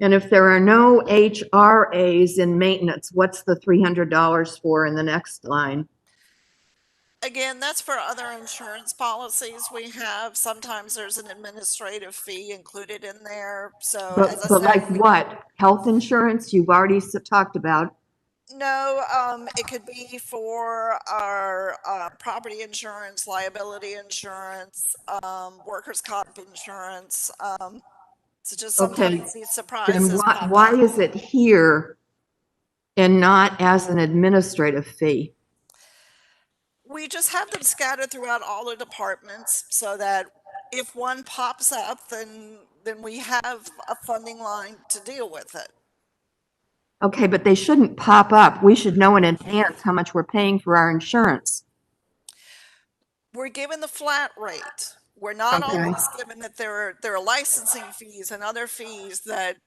And if there are no HRAs in maintenance, what's the $300 for in the next line? Again, that's for other insurance policies we have. Sometimes there's an administrative fee included in there. So as I But like said, what? Health insurance, you've already talked about. no, it could be for our property insurance, liability insurance, workers' comp insurance. So just Okay, sometimes these then surprises pop why up. is it here and not as an administrative fee? We just have them scattered throughout all the departments so that if one pops up, then we have a funding line to deal with it. Okay, but they shouldn't pop up. We should know in advance how much we're paying for our insurance. We're given the flat rate. We're not Okay. always given that there are licensing fees and other fees that,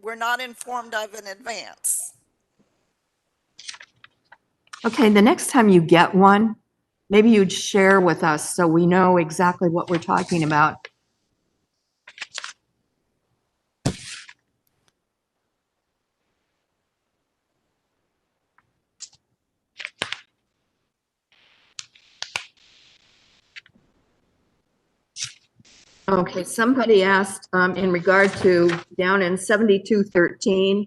we're not informed of in advance. Okay, the next time you get one, maybe you'd share with us so we know exactly what we're talking about. Okay, somebody asked, in regard to down in 7213,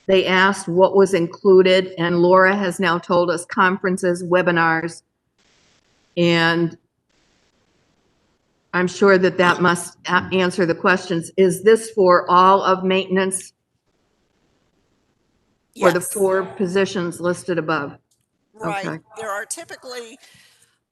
they asked what was included, and Laura has now told us conferences, webinars, and I'm sure that that must answer the questions. Is this for all of maintenance for the Yes. 4 positions listed above? Right. Okay. There are typically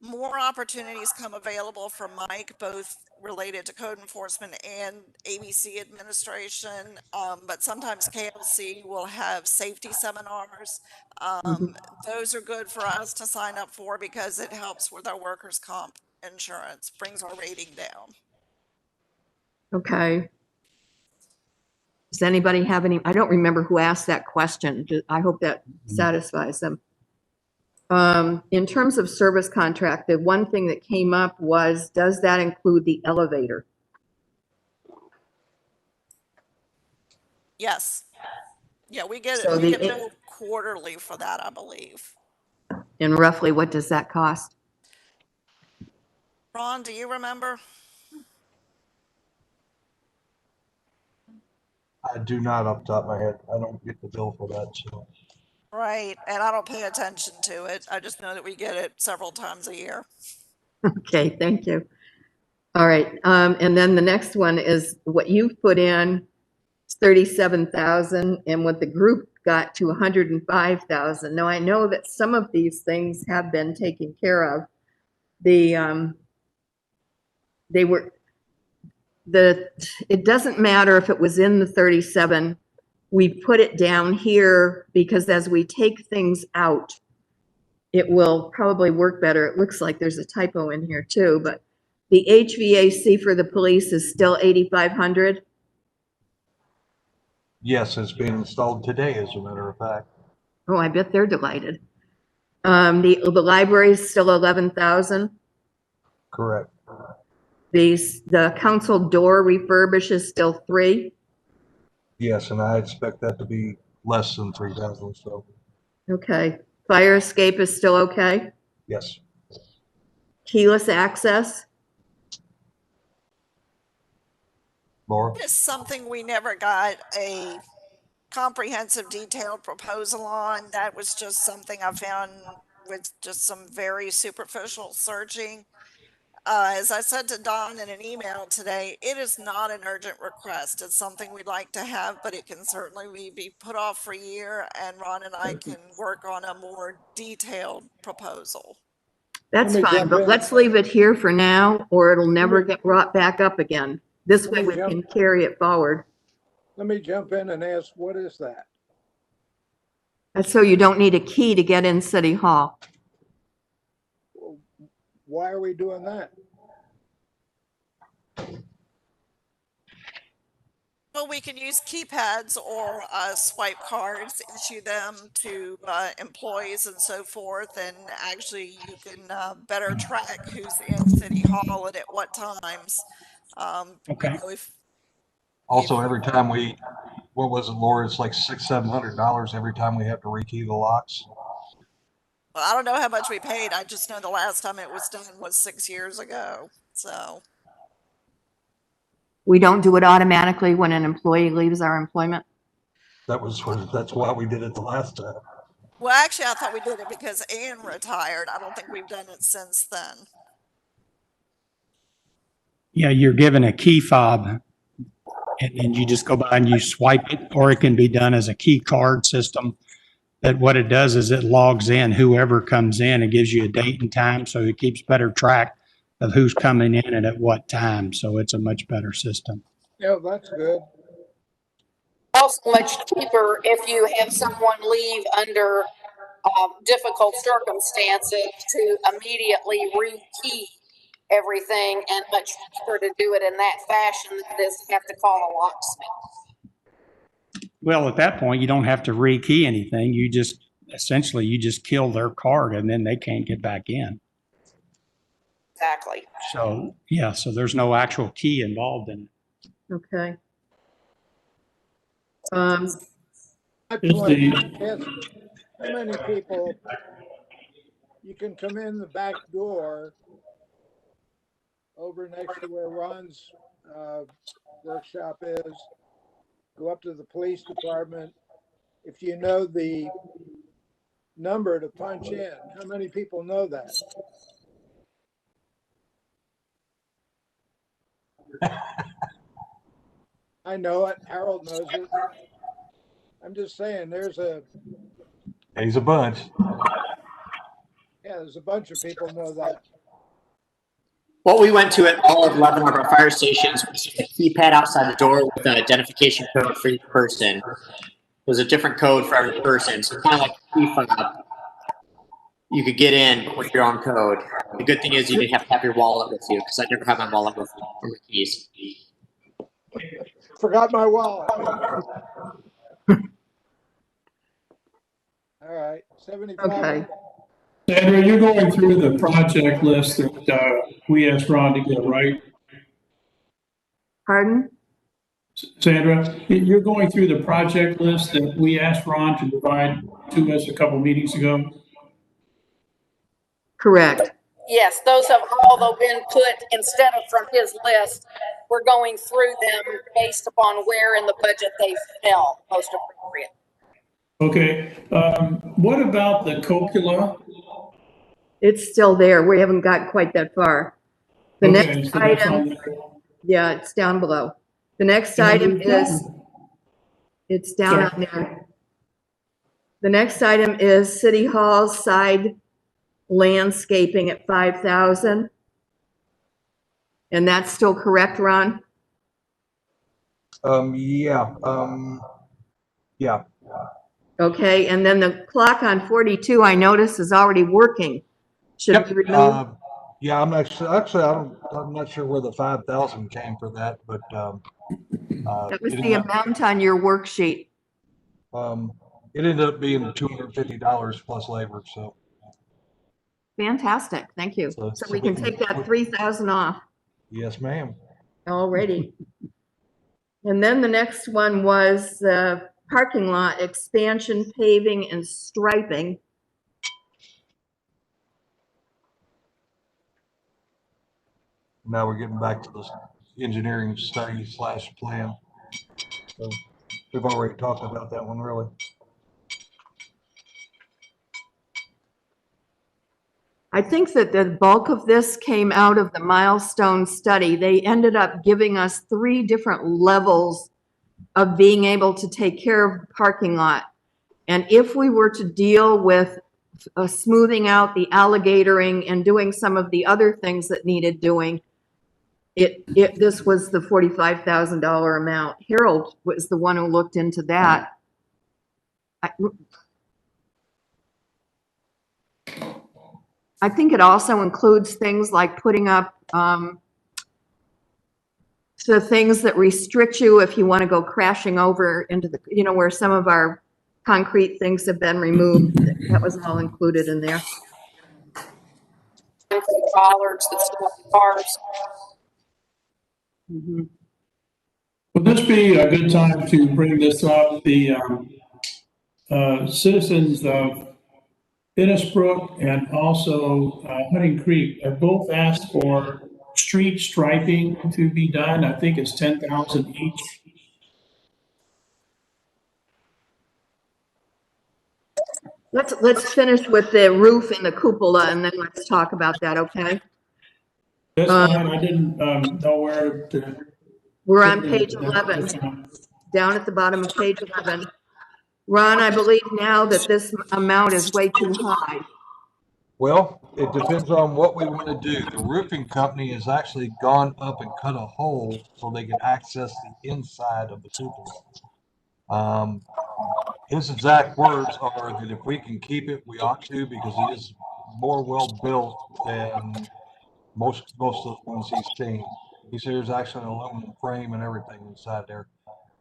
more opportunities come available for Mike, both related to code enforcement and ABC administration. But sometimes KLC will have safety seminars. Those are good for us to sign up for because it helps with our workers' comp insurance, brings our rating down. Okay. Does anybody have any, I don't remember who asked that question. I hope that satisfies them. In terms of service contract, the one thing that came up was, does that include the elevator? Yes. Yeah, we get So we the- get billed quarterly for that, I believe. And roughly what does that cost? Ron, do you remember? I do not off the top of my head. I don't get the bill for that, so. Right, and I don't pay attention to it. I just know that we get it several times a year. Okay, thank you. All right, and then the next one is what you've put in, it's 37,000, and what the group got to 105,000. Now, I know that some of these things have been taken care of. It doesn't matter if it was in the 37, we put it down here because as we take things out, it will probably work better. It looks like there's a typo in here too, but the HVAC for the police is still 8,500. Yes, it's being installed today, as a matter of fact. Oh, I bet they're delighted. The library is still 11,000. Correct. The council door refurbish is still 3. Yes, and I expect that to be less than 3,000, so, Okay. Fire escape is still okay. yes. Keyless access. Laura? It's something we never got a comprehensive detailed proposal on. That was just something I found with just some very superficial searching. As I said to Don in an email today, it is not an urgent request. It's something we'd like to have, but it can certainly be put off for a year, and Ron and I can work on a more detailed proposal. That's Let me fine, jump but in. let's leave it here for now, or it'll never get brought back up again. This way we can carry it forward. Let me jump in and ask, what is that? That's so you don't need a key to get in City Hall. Why are we doing that? Well, we can use keypads or swipe cards, issue them to employees and so forth, and actually you can better track who's in City Hall and at what times. Okay. You know, if Also, every time what was it, Laura? It's like $600-700 every time we have to rekey the locks. well, I don't know how much we paid. I just know the last time it was done was 6 years ago. So We don't do it automatically when an employee leaves our employment. That's why we did it the last time. well, actually, I thought we did it because Ann retired. I don't think we've done it since then. Yeah, you're given a key fob and then you just go by and you swipe it, or it can be done as a key card system. That what it does is it logs in whoever comes in and gives you a date and time. So it keeps better track of who's coming in and at what time. So it's a much better system. Yeah, that's good. Also much cheaper if you have someone leave under difficult circumstances to immediately rekey everything, and much cheaper to do it in that fashion than it is to have to call a locksmith. Well, at that point, you don't have to rekey anything. You just kill their card and then they can't get back in. Exactly. So, yeah, so there's no actual key involved in it. Okay. My Is point the- is, how many people, you can come in the back door over next to where Ron's workshop is, go up to the police department. If you know the number to punch in, how many people know that? I know it. Harold knows it. I'm just saying, He's a bunch. there's a bunch of people know that. What we went to at all 11 of our fire stations was a keypad outside the door with an identification code for each person. There's a different code for every person, so kind of like a key fob. You could get in, but with your own code. The good thing is you didn't have to have your wallet with you, because I never have my wallet with me or my keys. Forgot my wallet. All right, 75. Okay. Sandra, you're going through the project list that we asked Ron to get, right? Pardon? Sandra, you're going through the project list that we asked Ron to provide to us a couple meetings ago? Correct. Yes, those have all been put, instead of from his list, we're going through them based upon where in the budget they fell most appropriate. Okay, what about the copula? It's still there. We haven't got quite that far. The Okay, next so that's on item, there. yeah, it's down below. The next item is, it's down Sorry. on there. The next item is City Hall side landscaping at 5,000. And that's still correct, Ron? Yeah. Yeah. Okay, and then the clock on 42, I noticed, is already working. Should Yep. we remove? Yeah, I'm not sure where the 5,000 came for that, but That was it the ended up- amount on your worksheet. it ended up being $250 plus labor. So Fantastic, thank you. So- So so we we can can- take that 3,000 off yes, ma'am. already. And then the next one was the parking lot expansion, paving and striping. Now we're getting back to this engineering study / plan. So we've already talked about that one, really. I think that the bulk of this came out of the milestone study. They ended up giving us 3 different levels of being able to take care of the parking lot. And if we were to deal with smoothing out the alligatoring and doing some of the other things that needed doing, this was the $45,000 amount. Harold was the one who looked into that. I think it also includes things like putting up, so things that restrict you if you want to go crashing over into the, where some of our concrete things have been removed. That was all included in there. Bollards that stop cars. Mhm. Would this be a good time to bring this up? The citizens of Innisbrook and also Hunting Creek have both asked for street striping to be done. I think it's 10,000 each. Let's finish with the roof and the cupola, and then let's talk about that, okay? That's fine. I didn't know where to. We're on page 11, down at the bottom of page 11. Ron, I believe now that this amount is way too high. Well, it depends on what we want to do. The roofing company has actually gone up and cut a hole so they can access the inside of the cupola. His exact words are that if we can keep it, we ought to, because it is more well built than most of the ones he's seen. He said there's actually an aluminum frame and everything inside there.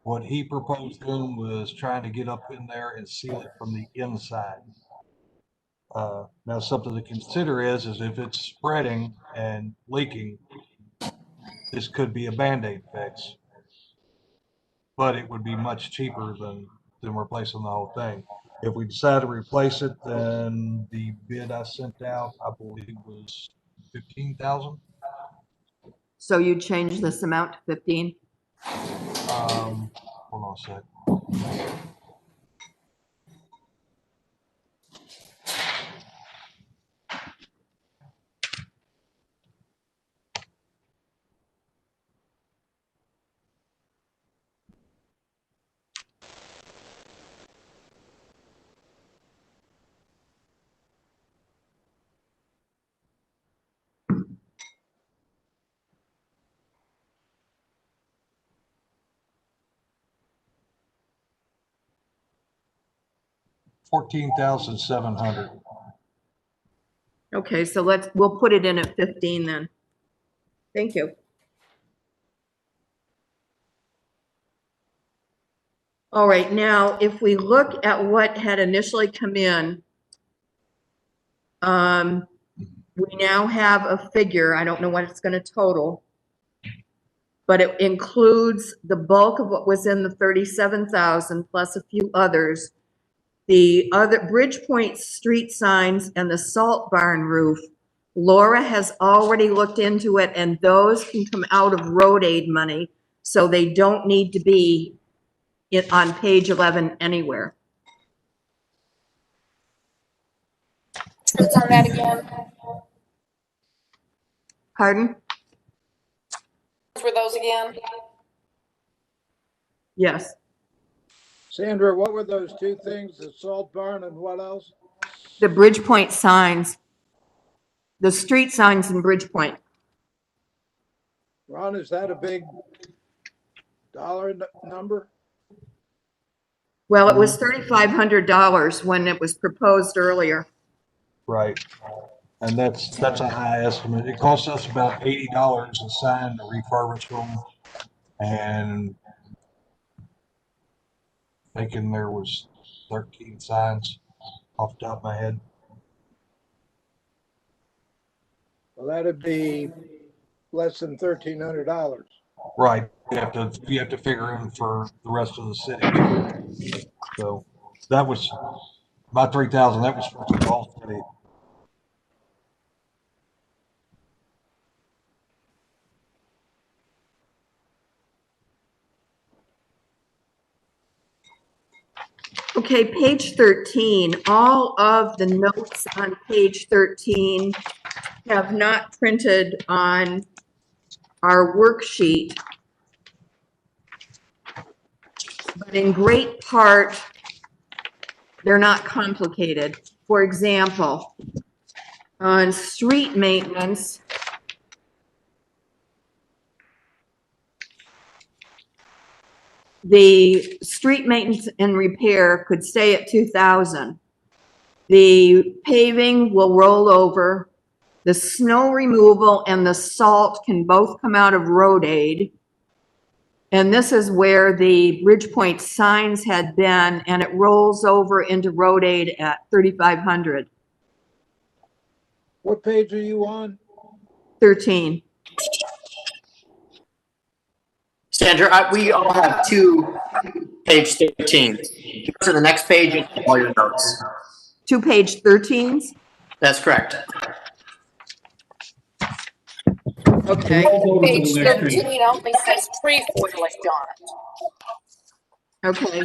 What he proposed doing was trying to get up in there and seal it from the inside. Now something to consider is if it's spreading and leaking, this could be a Band-Aid fix, but it would be much cheaper than replacing the whole thing. If we decide to replace it, then the bid I sent out, I believe, was 15,000. So you change this amount to 15? Hold on a sec. $14,700. Okay, so we'll put it in at 15 then. Thank you. All right, now, if we look at what had initially come in, we now have a figure. I don't know what it's going to total, but it includes the bulk of what was in the 37,000 plus a few others. The other Bridgepoint street signs and the salt barn roof, Laura has already looked into it, and those can come out of road aid money, so they don't need to be on page 11 anywhere. What's on that again? Pardon? What were those again? Yes. Sandra, what were those two things? The salt barn and what else? The Bridgepoint signs. The street signs in Bridgepoint. Ron, is that a big dollar number? Well, it was $3,500 when it was proposed earlier. Right. And that's a high estimate. It costs us about $80 a sign to refurbish them. And thinking there was 13 signs off the top of my head. Well, that'd be less than $1,300. Right. You have to figure in for the rest of the city. So that was about 3,000. That was for the whole city. Okay, page 13, all of the notes on page 13 have not printed on our worksheet. But in great part, they're not complicated. for example, on street maintenance, the street maintenance and repair could stay at 2,000. The paving will roll over. The snow removal and the salt can both come out of road aid. And this is where the Bridgepoint signs had been, and it rolls over into road aid at 3,500, What page are you on? 13. Sandra, we all have page 13. Go to the next page and all your notes. 2 page 13s? That's correct. Okay. Roll over to Page the next page. 13 only says trefoil on it. Okay,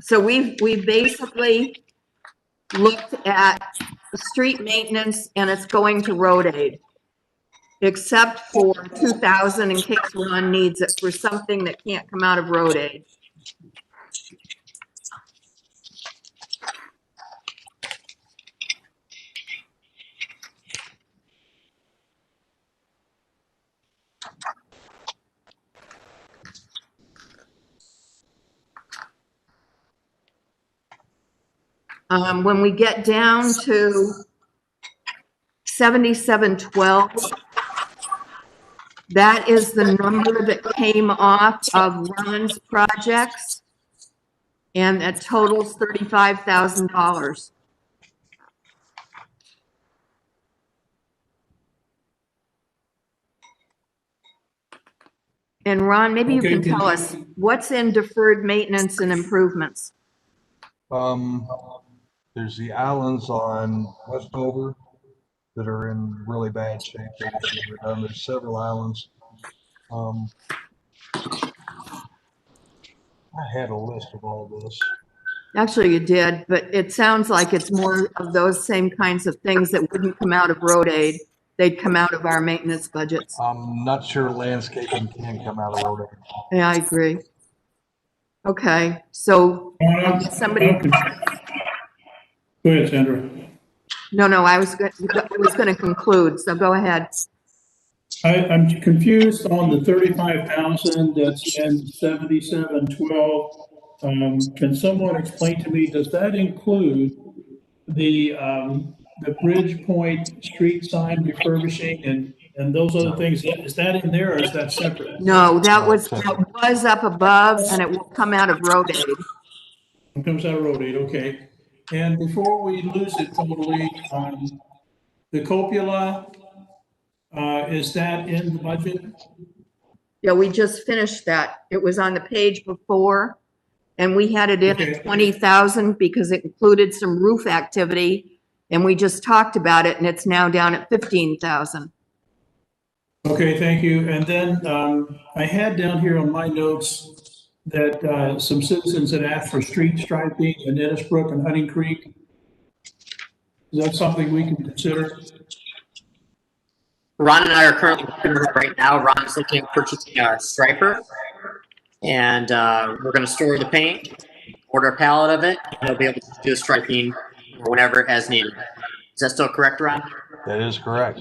so we basically looked at street maintenance and it's going to road aid. Except for 2,000 in case one needs it for something that can't come out of road aid. When we get down to 7712, that is the number that came off of Ron's projects, and that totals $35,000. And Ron, maybe you Okay, can tell us what's in deferred maintenance and improvements. There's the islands on Westover that are in really bad shape. There's several islands. I had a list of all this. Actually, you did, but it sounds like it's more of those same kinds of things that wouldn't come out of road aid. They'd come out of our maintenance budgets. I'm not sure landscaping can come out of road aid. Yeah, I agree. Okay, so somebody, Go ahead, Sandra. no, I was going to conclude, so go ahead. I'm confused on the 35,000 that's in 7712. Can someone explain to me, does that include the Bridgepoint street sign refurbishing and those other things? Is that in there or is that separate? No, that was up above and it will come out of road aid. It comes out of road aid, okay. And before we lose it totally, the cupola, is that in the budget? Yeah, we just finished that. It was on the page before, and we had it in Okay. at 20,000 because it included some roof activity, and we just talked about it, and it's now down at 15,000. Okay, thank you. And then I had down here on my notes that some citizens had asked for street striping in Innisbrook and Hunting Creek. Is that something we can consider? Ron and I are currently working on it right now. Ron's looking at purchasing a striper, and we're going to store the paint, order a pallet of it, and he'll be able to do the striping whenever as needed. Is that still correct, Ron? That is correct.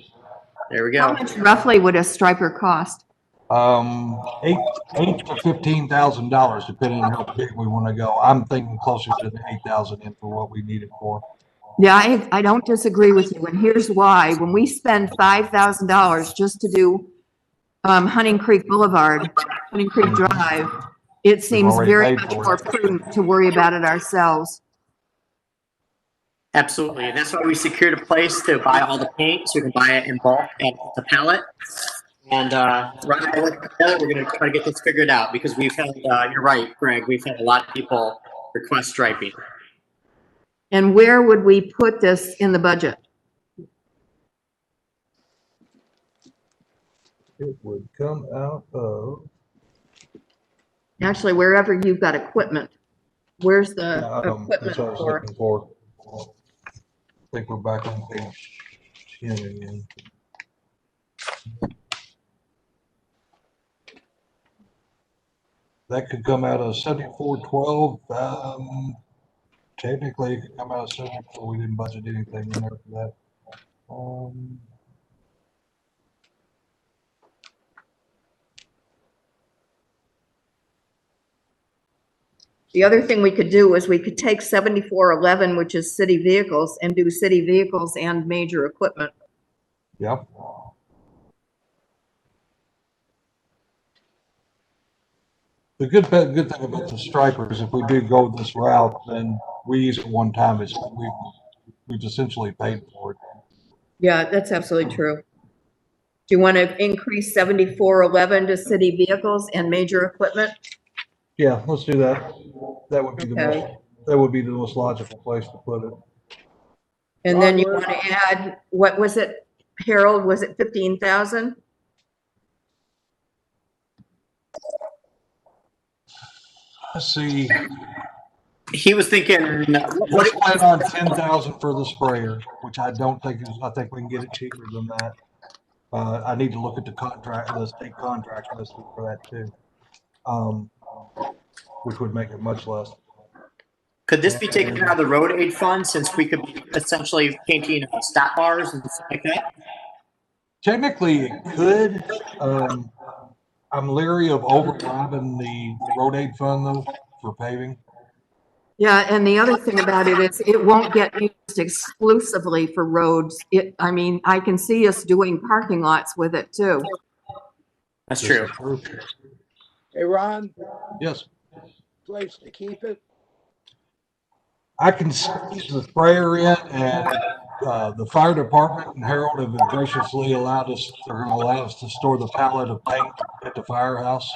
There we How go. much roughly would a striper cost? $8,000 to $15,000, depending on how big we want to go. I'm thinking closer to the 8,000 in for what we need it for. Yeah, I don't disagree with you, and here's why. When we spend $5,000 just to do Hunting Creek Boulevard, Hunting Creek Drive, it seems already very paid much for it. more prudent to worry about it ourselves. Absolutely. And that's why we secured a place to buy all the paint, so we can buy it in bulk at the pallet. And Ron and I work together. We're going to try to get this figured out because we've had, you're right, Greg, we've had a lot of people request striping. And where would we put this in the budget? It would come out of, Actually, wherever you've got equipment. Where's the equipment that's what I was for? looking for. I think we're back on page 10 again. That could come out of 7412. technically it could come out of civil, so we didn't budget anything in there for that. The other thing we could do is we could take 7411, which is city vehicles, and do city vehicles and major equipment. Yep. The good thing about the stripers, if we do go this route, then we use it one time. We've essentially paid for it. Yeah, that's absolutely true. Do you want to increase 7411 to city vehicles and major equipment? Yeah, let's do that. That would be Okay. that would be the most logical place to put it. And then you want to add, what was it, Harold, was it 15,000? Let's see. He was thinking, Let's plan on 10,000 for the sprayer, which I don't think is, I think we can get it cheaper than that. I need to look at the state contract list for that too. Which would make it much less. could this be taken out of the road aid fund since we could be essentially painting stop bars and stuff like that? Technically, it could. I'm leery of overdrabbing the road aid fund though for paving. Yeah, and the other thing about it is it won't get used exclusively for roads. I mean, I can see us doing parking lots with it too. That's true. Hey, Ron, Yes, place to keep it? I can squeeze the sprayer in, and the fire department and Harold have graciously allowed us. They're going to allow us to store the pallet of paint at the firehouse.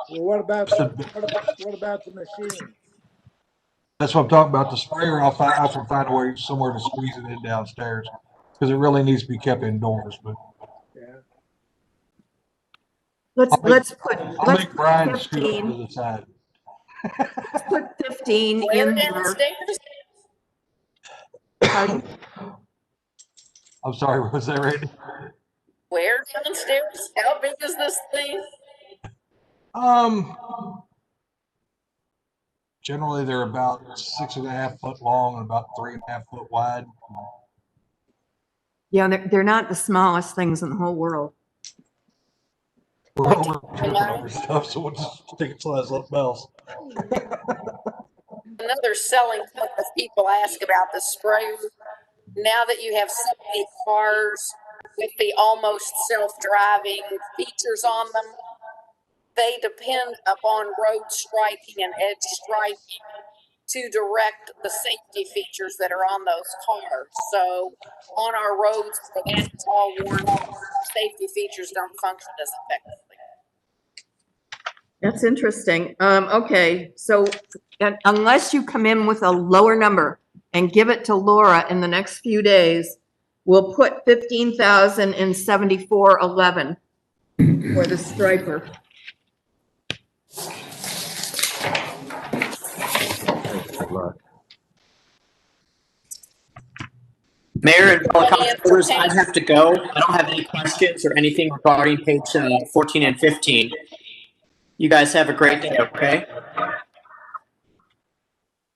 Well, what about the machine? That's what I'm talking about. The sprayer, I can find a way somewhere to squeeze it in downstairs because it really needs to be kept indoors. But Yeah. Let's put I'll make Brian scoot 15. to the side. Let's put 15 Where in there. downstairs? Pardon? I'm sorry, was that Randy? Where downstairs? How big is this thing? Generally they're about 6.5 foot long and about 3.5 foot wide. Yeah, they're not the smallest things in the whole world. We're over stuff, so we'll just stick it to something else. Another selling point that people ask about the sprayer, now that you have so many cars with the almost self-driving features on them, they depend upon road striping and edge striping to direct the safety features that are on those cars. So on our roads, the it's all worn, safety features don't function as effectively. That's interesting. Okay, so unless you come in with a lower number and give it to Laura in the next few days, we'll put 15,000 in 7411 for the striper. Mayor and fellow councilors, I have to go. I don't have any questions or anything regarding page 14 and 15. You guys have a great day, okay?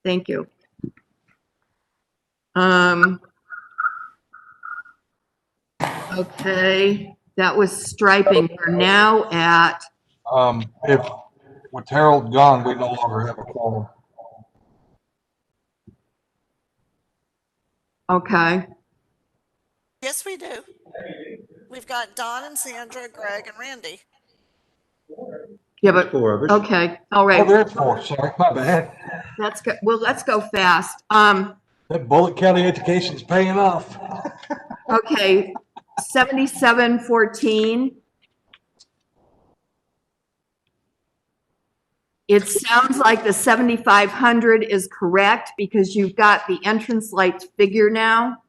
Thank you. Okay, that was striping. We're now at, If with Harold gone, we no longer have a quorum. okay, Yes, we do. We've got Don and Sandra, Greg and Randy. yeah, but, Four of us. okay, all Oh, right, there's 4. Sorry, my bad. let's go, well, let's go fast. That Bullitt County education's paying off. Okay, 7714. It sounds like the 7,500 is correct because you've got the entrance lights figure now.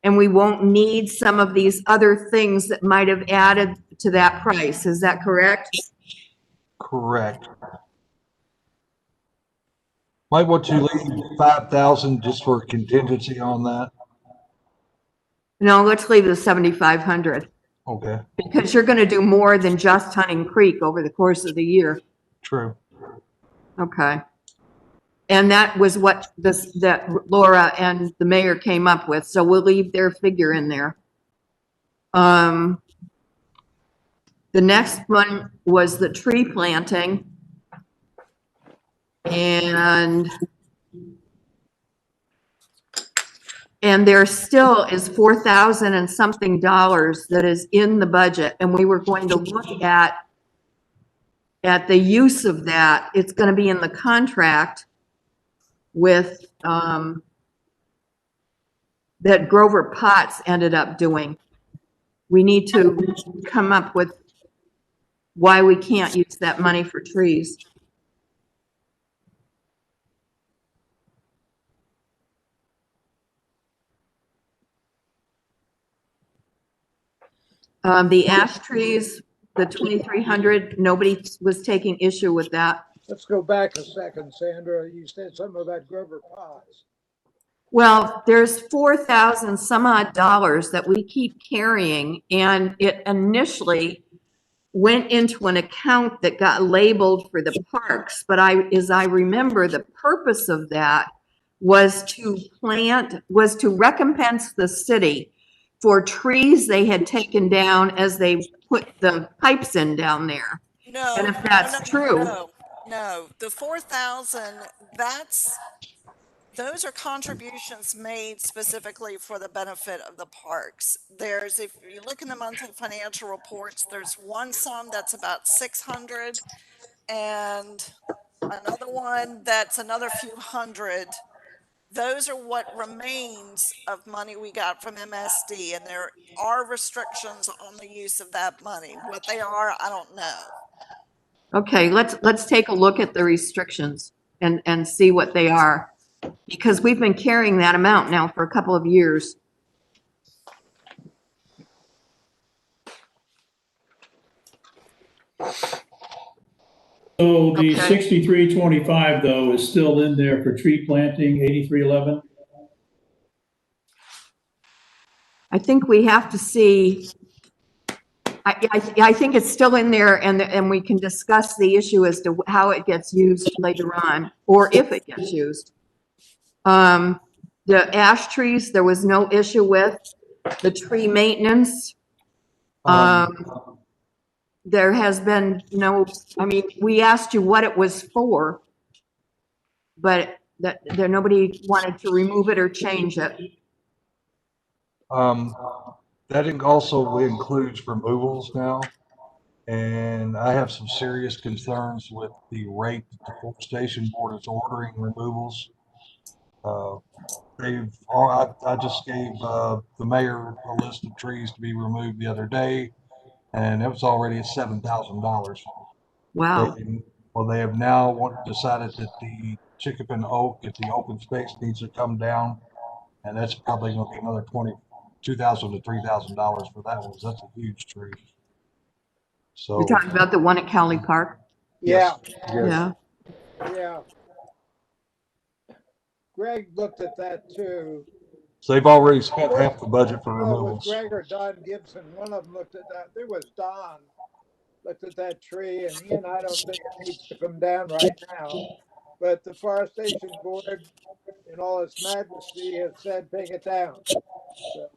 And we won't need some of these other things that might have added to that price. Is that correct? Correct. Might want to leave 5,000 just for contingency on that. No, let's leave the 7,500 Okay, because you're going to do more than just Hunting Creek over the course of the year. true. Okay. And that was what that Laura and the mayor came up with. So we'll leave their figure in there. The next one was the tree planting. And there still is 4,000 and something dollars that is in the budget. And we were going to look at the use of that. It's going to be in the contract with, that Grover Potts ended up doing. We need to come up with why we can't use that money for trees. The ash trees, the 2,300, nobody was taking issue with that. Let's go back a second, Sandra. You said something about Grover Potts. Well, there's 4,000 some odd dollars that we keep carrying, and it initially went into an account that got labeled for the parks. But as I remember, the purpose of that was to recompense the city for trees they had taken down as they put the pipes in down there. No. And if that's true. No, the 4,000, those are contributions made specifically for the benefit of the parks. If you look in the monthly financial reports, there's one sum that's about 600 and another one that's another few hundred. Those are what remains of money we got from MSD, and there are restrictions on the use of that money. What they are, I don't know. Okay, let's take a look at the restrictions and see what they are. Because we've been carrying that amount now for a couple of years. So the Okay. 6325 though is still in there for tree planting, 8311. I think we have to see, I think it's still in there, and we can discuss the issue as to how it gets used later on, or if it gets used. The ash trees, there was no issue with. The tree maintenance, there has been no, I mean, we asked you what it was for, but nobody wanted to remove it or change it. That also includes removals now. And I have some serious concerns with the rate that the Forestation Board is ordering removals. I just gave the mayor a list of trees to be removed the other day, and it was already at $7,000. Wow. Well, they have now decided that the Chickapin oak at the open space needs to come down, and that's probably going to be another $2,000 to $3,000 for that one. That's a huge tree. So You're talking about the one at Cowley Park? Yeah, Yeah. yeah. Greg looked at that too. So they've already spent half the budget for Well, with removals. Greg or Don Gibson, one of them looked at that. There was Don looked at that tree, and he and I don't think it needs to come down right now. But the Forestation Board, in all its majesty, has said take it down. So,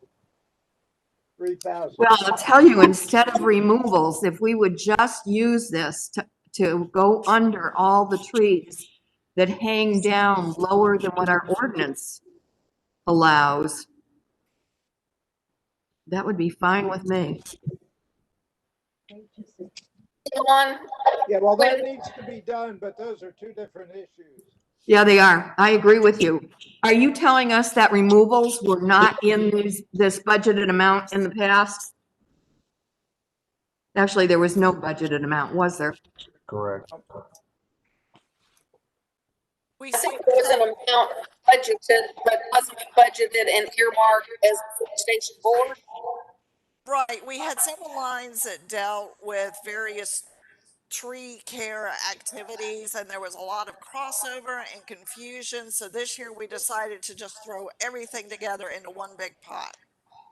3,000. Well, I'll tell you, instead of removals, if we would just use this to go under all the trees that hang down lower than what our ordinance allows, that would be fine with me. John, Yeah, well, that needs to be done, but those are two different issues. Yeah, they are. I agree with you. Are you telling us that removals were not in this budgeted amount in the past? Actually, there was no budgeted amount, was there? Correct. We I see, think there was an amount budgeted, but wasn't budgeted and earmarked as the Forestation Board. right, we had several lines that dealt with various tree care activities, and there was a lot of crossover and confusion. So this year we decided to just throw everything together into one big pot.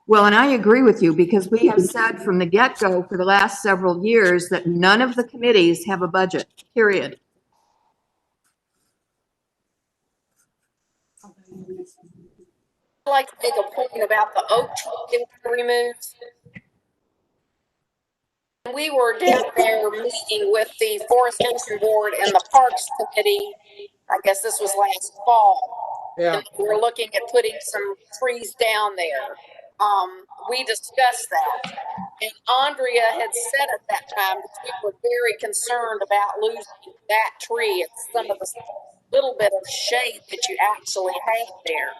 Well, and I agree with you, because we have said from the get-go for the last several years that none of the committees have a budget, period. I'd like to make a point about the oak tree that we removed. We were down there meeting with the Forest Commission Board and the Parks Committee. I guess this was last fall. Yeah. And we were looking at putting some trees down there. We discussed that. And Andrea had said at that time that we were very concerned about losing that tree and some of the little bit of shade that you actually have there.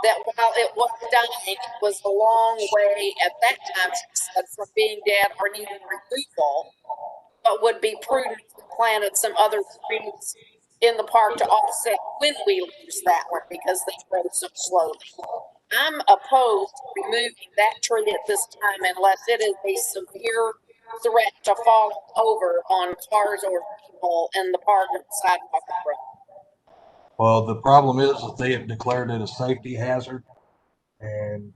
That while it was dying, it was a long way at that time, she said, from being dead or needing removal, but would be prudent if we planted some other trees in the park to offset when we lose that one because they grow so slowly. I'm opposed to removing that tree at this time unless it is a severe threat to fall over on cars or people in the park and the sidewalk and road. Well, the problem is that they have declared it a safety hazard, and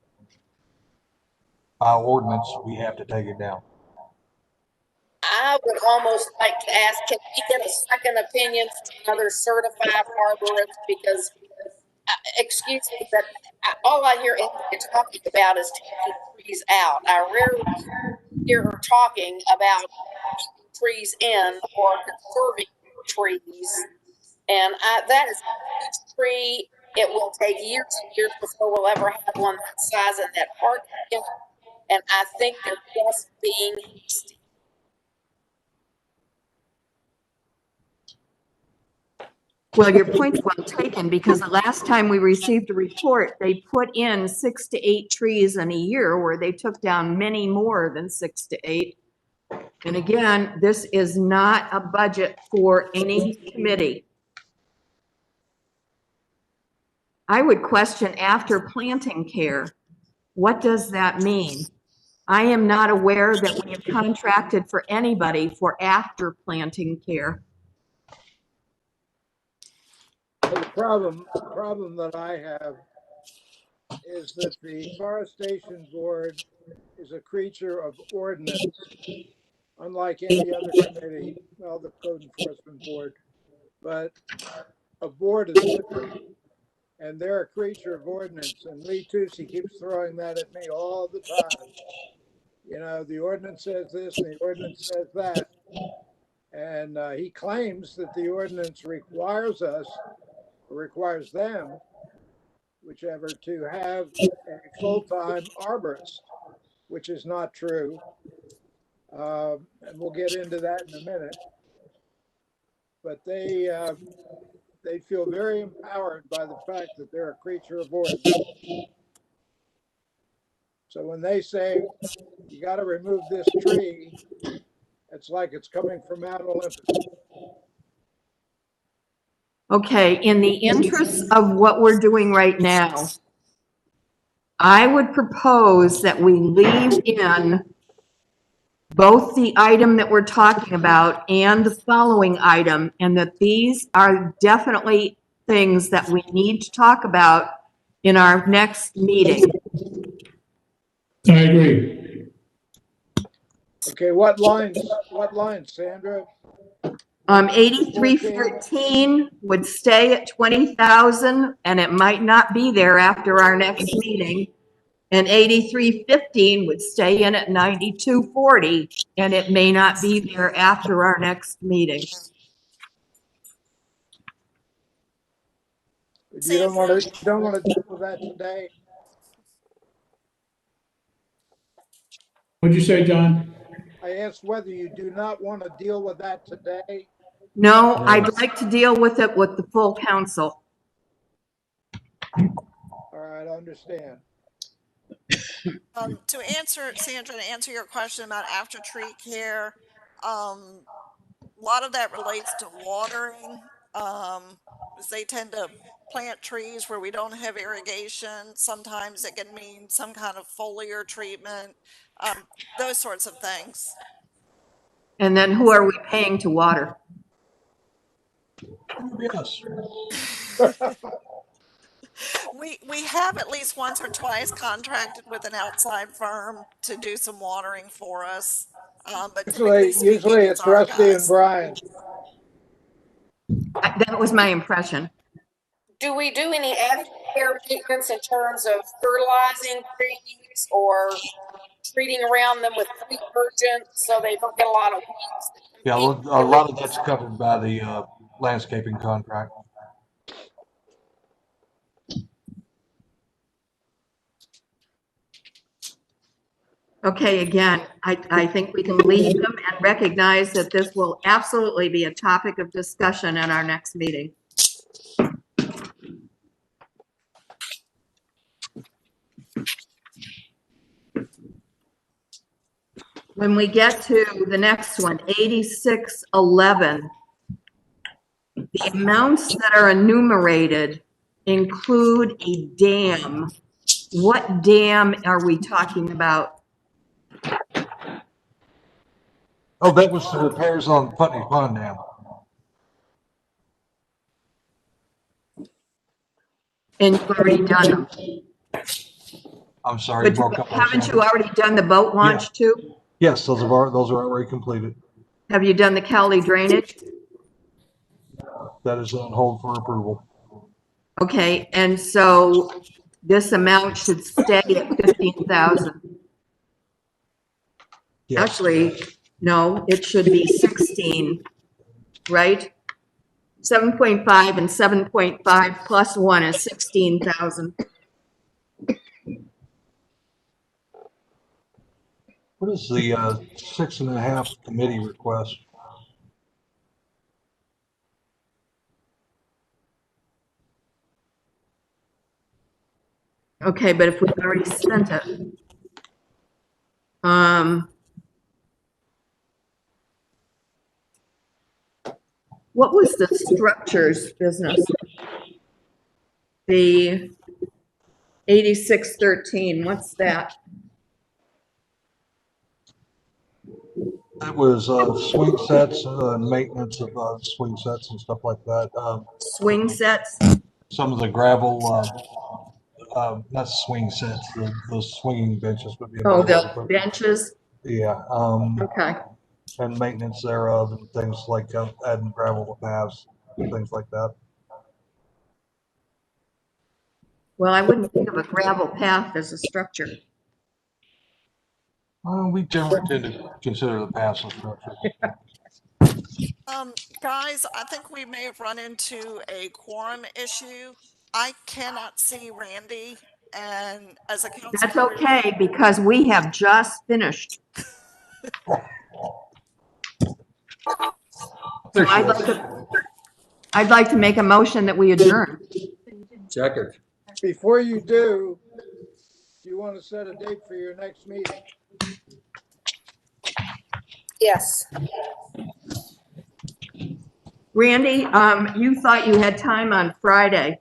by ordinance, we have to take it down. I would almost like to ask, can we get a second opinion from another certified arborist? Because, excuse me, but all I hear Andrea talking about is taking trees out. I rarely hear her talking about keeping trees in or conserving trees. And that is a huge tree. It will take years and years before we'll ever have one that size in that park again. And I think they're just being hasty. Well, your point's well taken, because the last time we received a report, they put in 6 to 8 trees in a year where they took down many more than 6 to 8. And again, this is not a budget for any committee. I would question after planting care. What does that mean? I am not aware that we have contracted for anybody for after planting care. The problem that I have is that the Forestation Board is a creature of ordinance, unlike any other committee, well, the Code Enforcement Board, but a board is different. And they're a creature of ordinance, and Lee Tucci keeps throwing that at me all the time. You know, the ordinance says this, and the ordinance says that. And he claims that the ordinance requires us, or requires them, whichever, to have a full-time arborist, which is not true. And we'll get into that in a minute. But they feel very empowered by the fact that they're a creature of ordinance. So when they say, you got to remove this tree, it's like it's coming from Mount Olympus. Okay, in the interest of what we're doing right now, I would propose that we leave in both the item that we're talking about and the following item, and that these are definitely things that we need to talk about in our next meeting. I agree. Okay, what lines, Sandra? 8313 would stay at 20,000, and it might not be there after our next meeting. And 8315 would stay in at 9240, and it may not be there after our next meeting. You don't want to deal with that today? What'd you say, John? I asked whether you do not want to deal with that today. No, I'd like to deal with it with the full council. All right, I understand. To answer, Sandra, to answer your question about after tree care, a lot of that relates to watering. As they tend to plant trees where we don't have irrigation. Sometimes it can mean some kind of foliar treatment, those sorts of things. And then who are we paying to water? Yes. We have at least once or twice contracted with an outside firm to do some watering for us. But usually it's Rusty and Brian. That was my impression. do we do any aftercare maintenance in terms of fertilizing trees or treating around them with pre-emergent so they don't get a lot of weeds? Yeah, a lot of that's covered by the landscaping contract. Okay, again, I think we can leave them and recognize that this will absolutely be a topic of discussion at our next meeting. When we get to the next one, 8611, the amounts that are enumerated include a dam. What dam are we talking about? Oh, that was the repairs on Putney Pond Dam. And you've already done them. I'm sorry, it But broke up. haven't you already done the boat launch too? Yes, those are already completed. Have you done the Cali drainage? That is on hold for approval. Okay, and so this amount should stay at 15,000. Yes. Actually, no, it should be 16, right? 7.5 and 7.5 plus 1 is 16,000. What is the 6.5 committee request? Okay, but if we've already spent it. What was the structures business? The 8613, what's that? That was swing sets, maintenance of swing sets and stuff like that. Swing sets? Some of the gravel, not swing sets, the swinging benches would be. Oh, the benches? Yeah. Okay. And maintenance thereof and things like adding gravel to paths, things like that. Well, I wouldn't think of a gravel path as a structure. We generally tend to consider the paths a structure. Guys, I think we may have run into a quorum issue. I cannot see Randy, and as a council. That's okay, because we have just finished. So I'd like to make a motion that we adjourn. Second. Before you do you want to set a date for your next meeting? Yes. Randy, you thought you had time on Friday.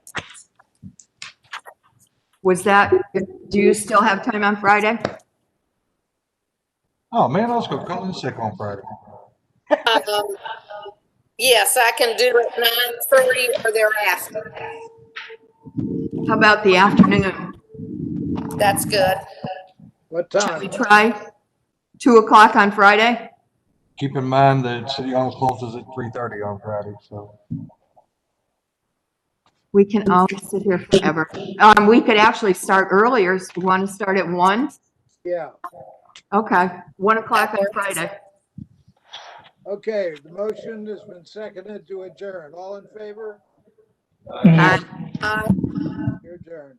Was that, do you still have time on Friday? Oh man, I was gonna call in sick on Friday. Yes, I can do it 9:30 or thereafter. How about the afternoon? That's good. What Shall we time? try 2 o'clock on Friday? Keep in mind that City Hall closes at 3:30 on Friday, so. We can always sit here forever. We could actually start earlier. So you want to start at 1? Yeah. Okay, 1 o'clock on Friday. Okay, the motion has been seconded to adjourn. All in favor? You're adjourned.